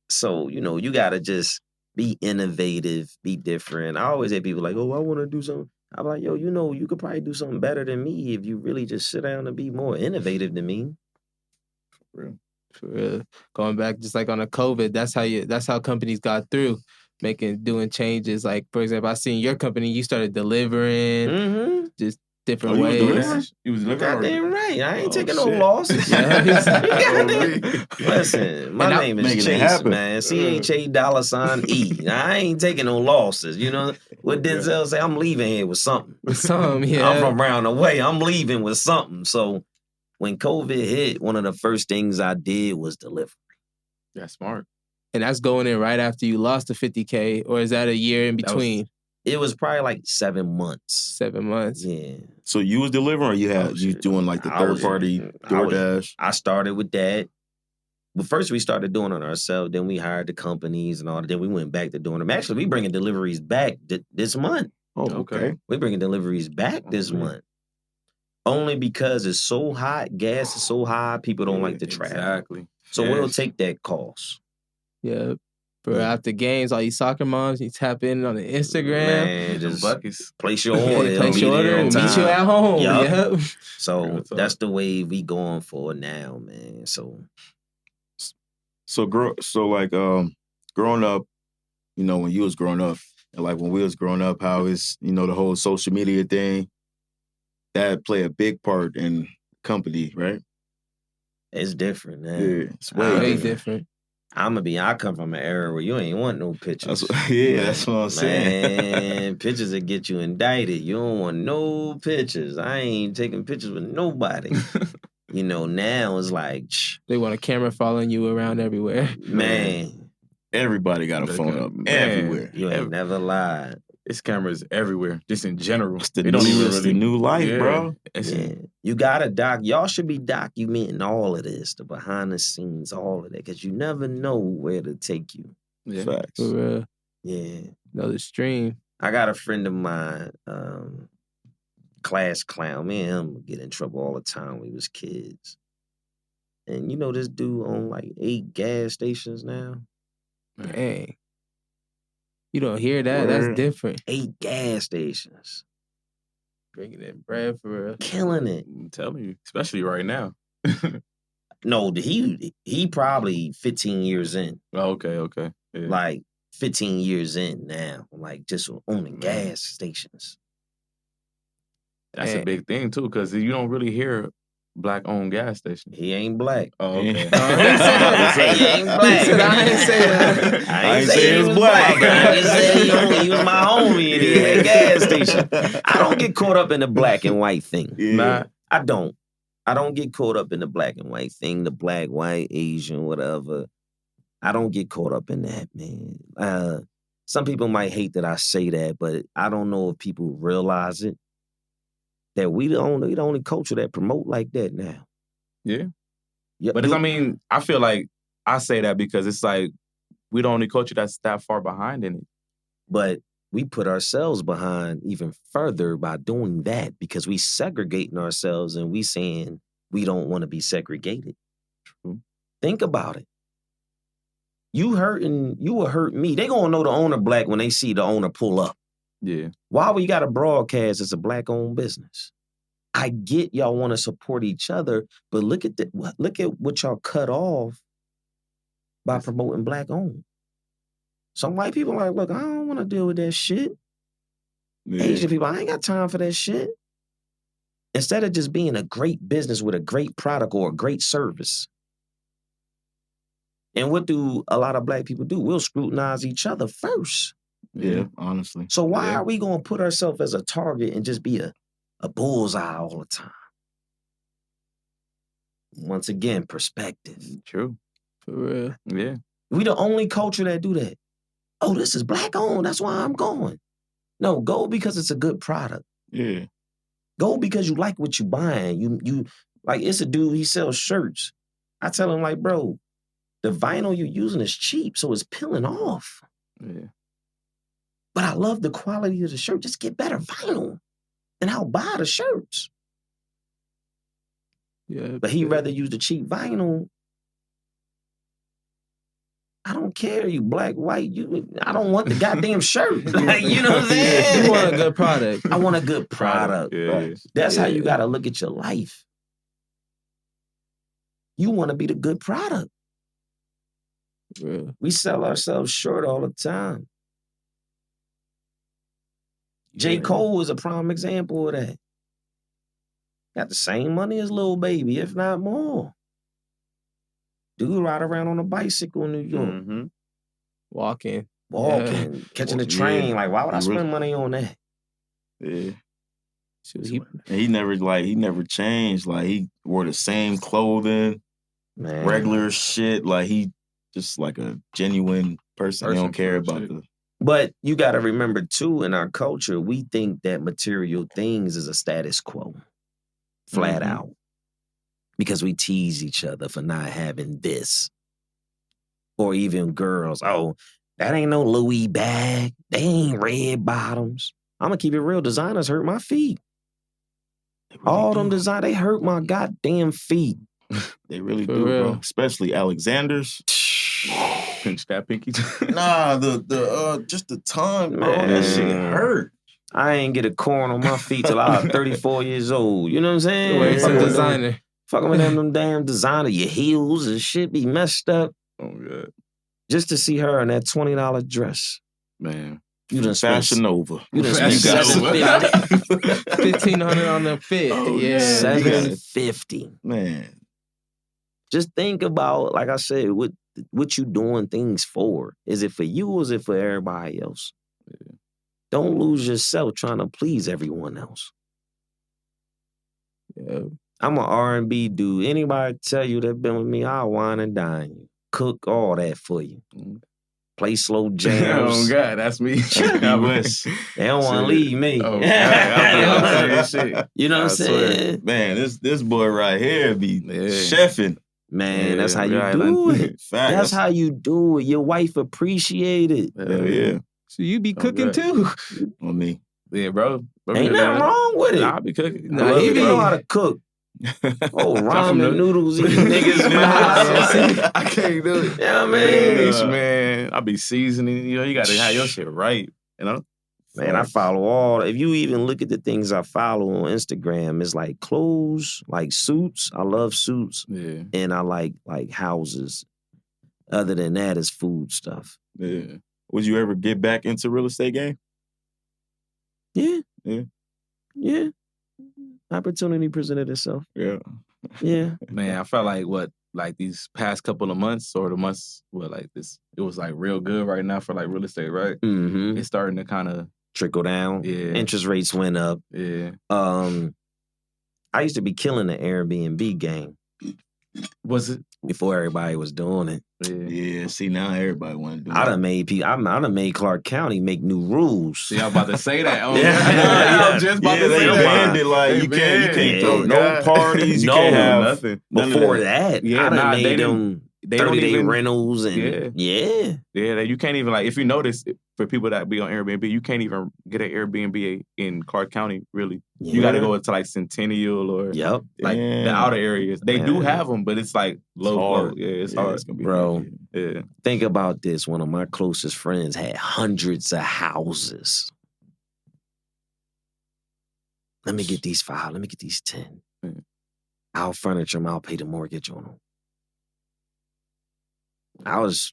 So, you got to just be innovative, be different. I always hear people like, oh, I want to do something. I'm like, yo, you could probably do something better than me if you really just sit down and be more innovative than me. For real. Going back just like on a COVID, that's how companies got through. Doing changes. Like, for example, I seen your company, you started delivering just different ways. You was delivering? Goddamn right. I ain't taking no losses. Listen, my name is Chase, man. CHA$E. I ain't taking no losses. You know what Denzel say? I'm leaving here with something. Yeah. I'm from around the way. I'm leaving with something. So when COVID hit, one of the first things I did was delivery. That's smart. And that's going in right after you lost the $50K, or is that a year in between? It was probably like 7 months. 7 months. Yeah. So you was delivering, or you doing like the third party DoorDash? I started with that. But first we started doing it ourselves. Then we hired the companies and all that. Then we went back to doing them. Actually, we bringing deliveries back this month. Oh, okay. We bringing deliveries back this month. Only because it's so hot, gas is so high, people don't like to travel. Exactly. So we'll take that cost. Yeah. Bro, after games, all you soccer moms, you tap in on the Instagram. Man, just buckets. place your order. Place your order and meet you at home. Yep. So that's the way we going for now, man. So growing up, you know, when you was growing up, and like when we was growing up, how is, you know, the whole social media thing, that play a big part in company, right? It's different, man. Yeah, it's way different. I come from an era where you ain't want no pictures. That's what I'm saying. Man, pictures that get you indicted. You don't want no pictures. I ain't taking pictures with nobody. You know, now it's like... They want a camera following you around everywhere. Man. Everybody got a phone up everywhere. You ain't never lied. It's cameras everywhere, just in general. It's the new life, bro. Yeah. You gotta y'all should be documenting all of this, the behind the scenes, all of that, because you never know where to take you. Yeah. Facts. For real. Yeah. Another stream. I got a friend of mine, class clown. Me and him would get in trouble all the time when we was kids. And you know this dude own like 8 gas stations now? Dang. You don't hear that. That's different. 8 gas stations. Bringing in bread for real. Killing it. I'm telling you, especially right now. No, he probably 15 years in. Oh, okay. Yeah. Like 15 years in now. Like just owning gas stations. That's a big thing too, because you don't really hear Black-owned gas stations. He ain't black. Oh, okay. He ain't black. I ain't say that. I ain't say he was black. I just said he was my homie and he had a gas station. I don't get caught up in the black and white thing. Yeah. Nah, I don't. I don't get caught up in the black and white thing, the black, white, Asian, whatever. I don't get caught up in that, man. Some people might hate that I say that, but I don't know if people realize it. That we the only culture that promote like that now. Yeah. But I feel like I say that because it's like we the only culture that's that far behind in it. But we put ourselves behind even further by doing that because we segregating ourselves and we saying we don't want to be segregated. True. Think about it. You will hurt me. They gonna know the owner black when they see the owner pull up. Yeah. Why we got a broadcast as a black-owned business? I get y'all want to support each other, but look at what y'all cut off by promoting black-owned. Some white people are like, look, I don't want to deal with that shit. Yeah. Asian people, I ain't got time for that shit. Instead of just being a great business with a great product or a great service. And what do a lot of black people do? We'll scrutinize each other first. Yeah, honestly. So why are we going to put ourselves as a target and just be a bullseye all the time? Once again, perspective. True. For real. Yeah. We the only culture that do that. Oh, this is black owned. That's why I'm going. No, go because it's a good product. Yeah. Go because you like what you buying. You like it's a dude, he sells shirts. I tell him like, bro, the vinyl you're using is cheap, so it's peeling off. Yeah. But I love the quality of the shirt. Just get better vinyl, and I'll buy the shirts. Yeah, but he'd rather use the cheap vinyl. I don't care, you black, white. I don't want the goddamn shirt. Like, you know what I'm saying? You want a good product. I want a good product. Yeah. That's how you got to look at your life. You want to be the good product. Yeah. We sell ourselves short all the time. J. Cole is a prime example of that. Got the same money as Lil Baby, if not more. Dude ride around on a bicycle in New York. Mm-hmm. Walking, catching the train. Yeah. Like, why would I spend money on that? Yeah. He never changed. Like, he wore the same clothing, regular shit. Like, he just like a genuine person. He don't care about the But you got to remember, too, in our culture, we think that material things is a status quo, flat out. Because we tease each other for not having this. Or even girls, oh, that ain't no Louis bag. They ain't red bottoms. I'm going to keep it real. Designers hurt my feet. All them design, they hurt my goddamn feet. They really do, bro. Especially Alexander's. Pinch that pinky. Nah, just the tongue, bro. Man. That shit hurt. I ain't get a corn on my feet till I was 34 years old. You know what I'm saying? Wearing some designer. Fucking with them damn designer. Your heels and shit be messed up. Oh, good. Just to see her in that $20 dress. Man. You done spent Fashion Nova. You done spent $1,500 on the fit. Oh, yeah. $750. Man. Just think about, like I said, what you doing things for. Is it for you or is it for everybody else? Yeah. Don't lose yourself trying to please everyone else. Yeah. I'm an R&B dude. Anybody tell you that been with me, I'll wine and dine you. Cook all that for you. Play slow jams. Oh, God, that's me. They don't want to leave me. Oh, God. Shit. You know what I'm saying? Man, this boy right here be chefing. Man, that's how you do it. That's how you do it. Your wife appreciate it. Hell yeah. So you be cooking too? On me. Yeah, bro. Ain't nothing wrong with it. Nah, I be cooking. Nah, he know how to cook. Oh, ramen noodles eating niggas, man. I can't do it. Yeah, man. Man, I be seasoning. You know, you gotta have your shit right. You know. Man, I follow all. If you even look at the things I follow on Instagram, it's like clothes, like suits. I love suits. Yeah. And I like houses. Other than that, it's food stuff. Yeah. Would you ever get back into real estate game? Yeah. Yeah. Yeah. Opportunity presented itself. Yeah. Yeah. Man, I felt like these past couple of months or the months it was like real good right now for like real estate, right? Mm-hmm. It's starting to kind of trickle down. Yeah. Interest rates went up. Yeah. I used to be killing the Airbnb game. Was it? Before everybody was doing it. Yeah, see, now everybody want to do it. I done made Clark County make new rules. See, I was about to say that. Oh, I was just about to say they that. banned it. Like, you can't throw no parties. You can't have nothing. Before that, I done made them 30-day rentals and yeah. You can't even, like, if you notice, for people that be on Airbnb, you can't even get an Airbnb in Clark County, really. Yeah. You got to go to, like, Centennial or, like, the outer areas. They do have them, but it's, like, low. Yeah, it's hard. It's gonna be Bro, yeah. Think about this. One of my closest friends had hundreds of houses. Let me get these 5. Let me get these 10. I'll furniture them. I'll pay the mortgage on them. I was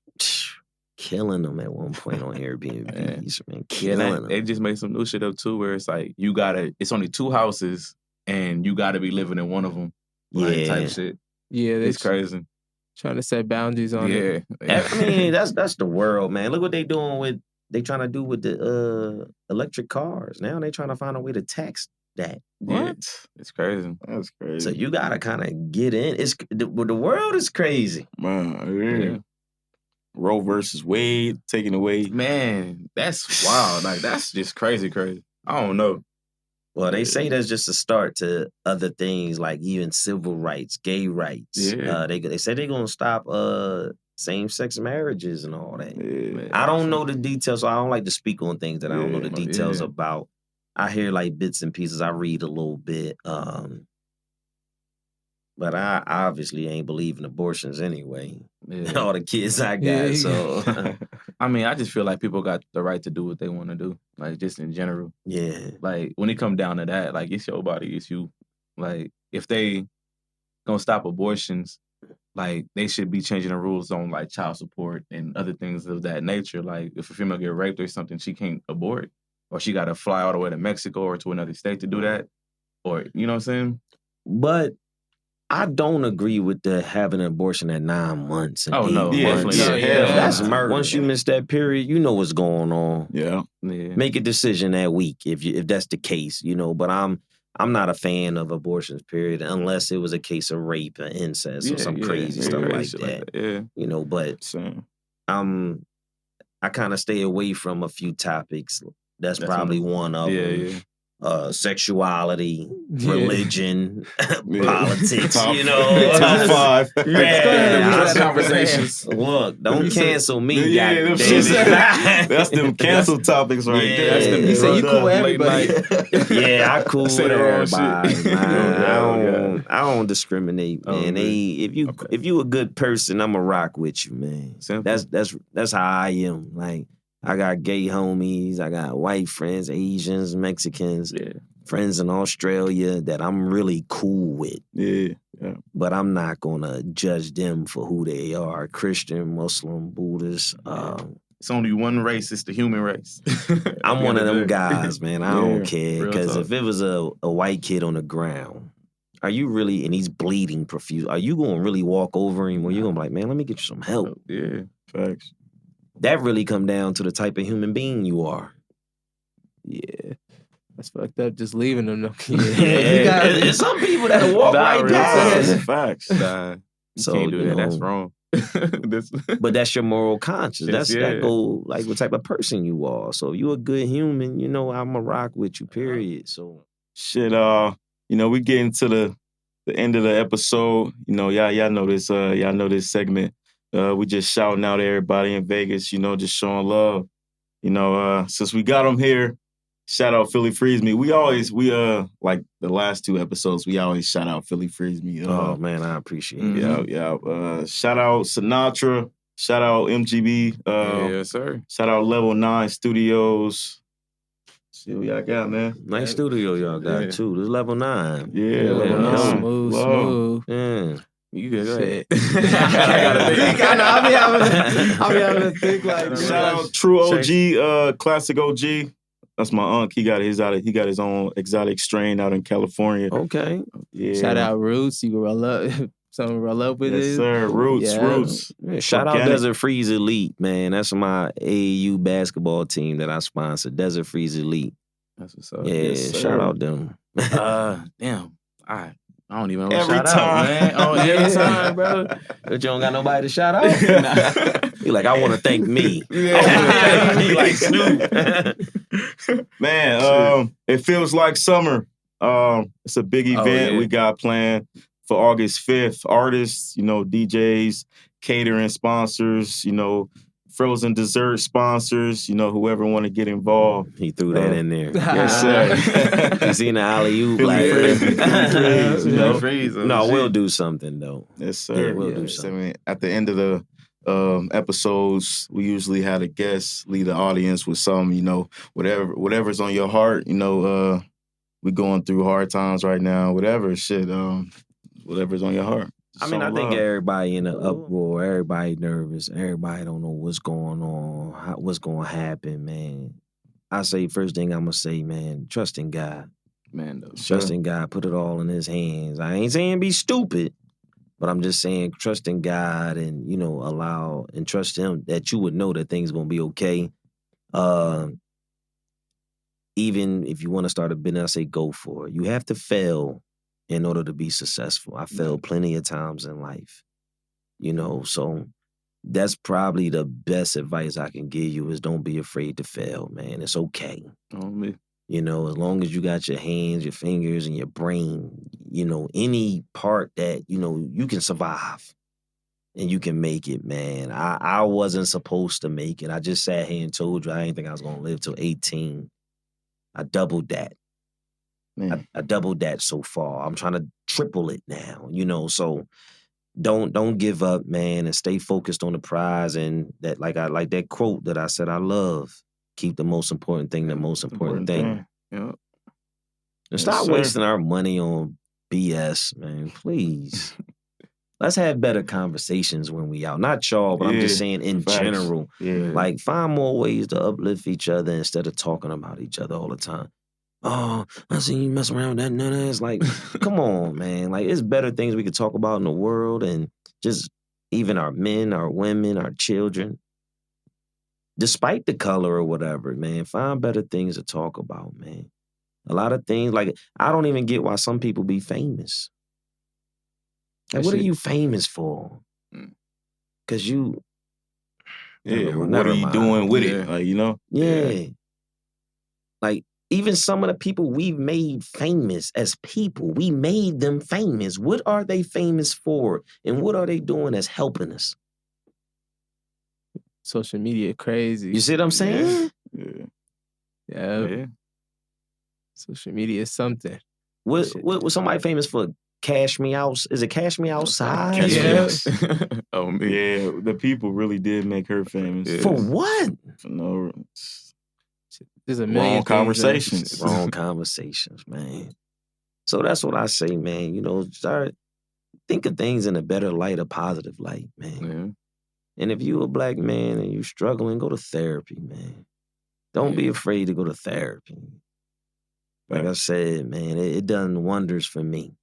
killing them at one point on Airbnbs, man. Killing them. They just made some new shit up too, where it's like it's only 2 houses and you gotta be living in one of them. Like, type shit. Yeah, it's crazy. Trying to set boundaries on it. I mean, that's the world, man. Look what they doing they trying to do with the electric cars. Now they trying to find a way to tax that. What? It's crazy. That's crazy. So you gotta kind of get in. The world is crazy, man. Roe versus Wade taken away. Man, that's wild. Like, that's just crazy. I don't know. Well, they say that's just a start to other things like even civil rights, gay rights. Yeah. They say they're gonna stop same-sex marriages and all that. Yeah. I don't know the details, so I don't like to speak on things that I don't know the details about. I hear like bits and pieces. I read a little bit. But I obviously ain't believing abortions anyway. Yeah. All the kids I got, so. I mean, I just feel like people got the right to do what they want to do, like, just in general. Yeah. Like, when it come down to that, like, it's your body, it's you. Like, if they gonna stop abortions, like, they should be changing the rules on, like, child support and other things of that nature. Like, if a female get raped or something, she can't abort. Or she got to fly all the way to Mexico or to another state to do that. Or, you know what I'm saying? But I don't agree with having an abortion at 9 months. And 8 months. That's murder. Once you miss that period, you know what's going on. Yeah. Make a decision that week if that's the case, you know. But I'm not a fan of abortions, period, unless it was a case of rape or incest or some crazy stuff like that. Yeah. You know, but I kind of stay away from a few topics. That's probably one of them. Sexuality, religion, politics, top, you know. Top 5. Yeah, conversations. Look, don't cancel me. Yeah, that's them cancel topics right there. He said you cool with everybody. Yeah, I cool with everybody, man. I don't discriminate, man. If you a good person, I'ma rock with you, man. Simple. That's how I am. Like, I got gay homies, I got white friends, Asians, Mexicans, friends in Australia that I'm really cool with. Yeah. But I'm not gonna judge them for who they are, Christian, Muslim, Buddhist. It's only one race, it's the human race. I'm one of them guys, man. I don't care. Real Because talk. if it was a white kid on the ground, are you really, and he's bleeding profuse, are you gonna really walk over him or you gonna be like, man, let me get you some help? Yeah. Facts. That really come down to the type of human being you are. Yeah. That's fucked up. Just leaving them. There's some people that'll walk right past. Facts. Nah, you So, can't do you that. That's know, wrong. But that's your moral conscience. That go like what type of person you are. So if you a good human, you know I'ma rock with you, period. So Shit, we getting to the end of the episode. You know, y'all know this segment. We just shouting out everybody in Vegas, just showing love. Since we got them here, shout out Philly Freeze Me. We like the last 2 episodes, we always shout out Philly Freeze Me. oh man, I appreciate it. Yeah. Shout out Sinatra. Shout out MGB. Yes, sir. Shout out Level 9 Studios. See what y'all got, man. Nice studio y'all got too. This is level 9. Yeah, Level 9. Smooth. Yeah. You good? Go ahead. I'll be having to think like. Shout out True OG, Classic OG. That's my uncle. He got his own exotic strain out in California. Okay. Yeah. Shout out Roots. You can roll up. Something roll up with it. Yes, sir. Roots. Yeah, shout out Desert Freeze Elite, man. That's my AAU basketball team that I sponsor. Desert Freeze Elite. That's what's up. Yeah, Yes, shout out them. Damn. All right. I don't even know Every shout time. out, man. Oh, every time, bro. But you don't got nobody to shout out? You like, I want to thank me. Yeah. Like Snoop. Man, it feels like summer. It's a big event we got planned for August 5th. Artists, DJs, catering sponsors, frozen dessert sponsors, whoever want to get involved. He threw that in there. Yes, sir. You seen the alley-oop? No, we'll do something, though. Yes, sir. Yeah, we'll do something. I mean, at the end of the episodes, we usually have a guest lead the audience with some, whatever's on your heart. We going through hard times right now. Whatever's on your heart. I mean, I think everybody in an uproar, everybody nervous, everybody don't know what's going on, what's going to happen, man. I say first thing I'm going to say, man, trust in God. Man, though. Trust in God, put it all in his hands. I ain't saying be stupid, but I'm just saying trust in God and, allow and trust him that you would know that things going to be okay. Even if you want to start a business, I say go for it. You have to fail in order to be successful. I failed plenty of times in life, so that's probably the best advice I can give you is don't be afraid to fail, man. It's okay. Oh, me. As long as you got your hands, your fingers, and your brain, any part that, you can survive and you can make it, man. I wasn't supposed to make it. I just sat here and told you I didn't think I was going to live till 18. I doubled that. I doubled that so far. I'm trying to triple it now, so don't give up, man, and stay focused on the prize. And that, I like that quote that I said I love. Keep the most important thing the most important thing. Yeah. And stop wasting our money on BS, man, please. Let's have better conversations when we out. Not y'all, but I'm just saying in general. Yeah. Find more ways to uplift each other instead of talking about each other all the time. Oh, I seen you mess around with that nut ass. Come on, man. It's better things we could talk about in the world and just even our men, our women, our children. Despite the color or whatever, man, find better things to talk about, man. A lot of things, I don't even get why some people be famous. What are you famous for? Because Yeah, what never are you mind. doing with Yeah. it? Like, you know? Yeah. Like, even some of the people we've made famous as people, we made them famous. What are they famous for? And what are they doing that's helping us? Social media crazy. You see what I'm saying? Yeah. Yeah. Social media is something. What was somebody famous for? Cash Me Out? Is it Cash Me Outside? Catch me Yeah. out. Oh, me. Yeah, the people really did make her famous. Yeah. For what? For no There's a million wrong things, conversations. Wrong conversations, man. So that's what I say, man. You know, start think of things in a better light, a positive light, man. Yeah. And if you a black man and you struggling, go to therapy, man. Don't be afraid to go to therapy. Like I said, man, it done wonders for me.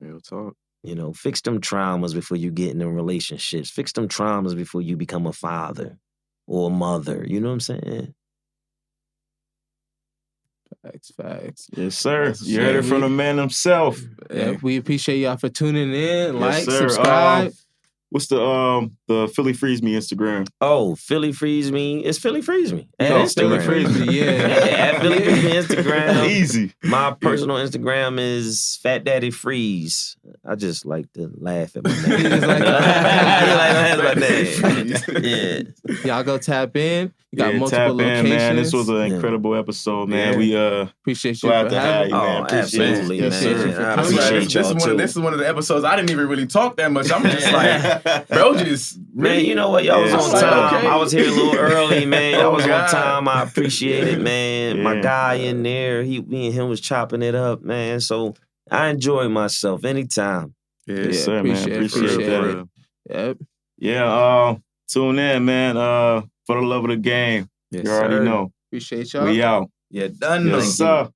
Real talk. You know, fix them traumas before you get in them relationships. Fix them traumas before you become a father or a mother. You know what I'm saying? Facts. Yes, sir. That's You heard it from the man himself. Yeah, we appreciate y'all for tuning in. Yes, Like, sir. subscribe. What's the Philly Freeze Me Instagram? Oh, Philly Freeze Me. It's Philly Freeze Me. At Oh, Instagram. Philly Freeze Me. Yeah, at Philly Freeze Me Instagram. Easy. My personal Instagram is Fat Daddy Freeze. I just like to laugh at my name. You just like to I like to laugh at my name. Yeah. Y'all go tap in. You got Yeah, multiple tap in, locations. man. This was an incredible episode, man. Yeah. We Appreciate you glad for to have having you, me. man. Oh, Appreciate absolutely, it. Yes, man. sir. I I'm glad appreciate This y'all is too. this is one of the episodes I didn't even really talk that much. I'm just like, bro, just Man, you know what? Y'all was Yeah, on like, time. okay. I was here a little early, man. Y'all Oh, was on God. time. I appreciate it, man. My Yeah. guy in there, me and him was chopping it up, man. So I enjoy myself anytime. Yes, sir, man. appreciate Appreciate it. that. Yep. Yeah, tune in, man. For the love of the game. Yes, You already sir. know. Appreciate y'all. We out. Yeah, done. Yes, sir.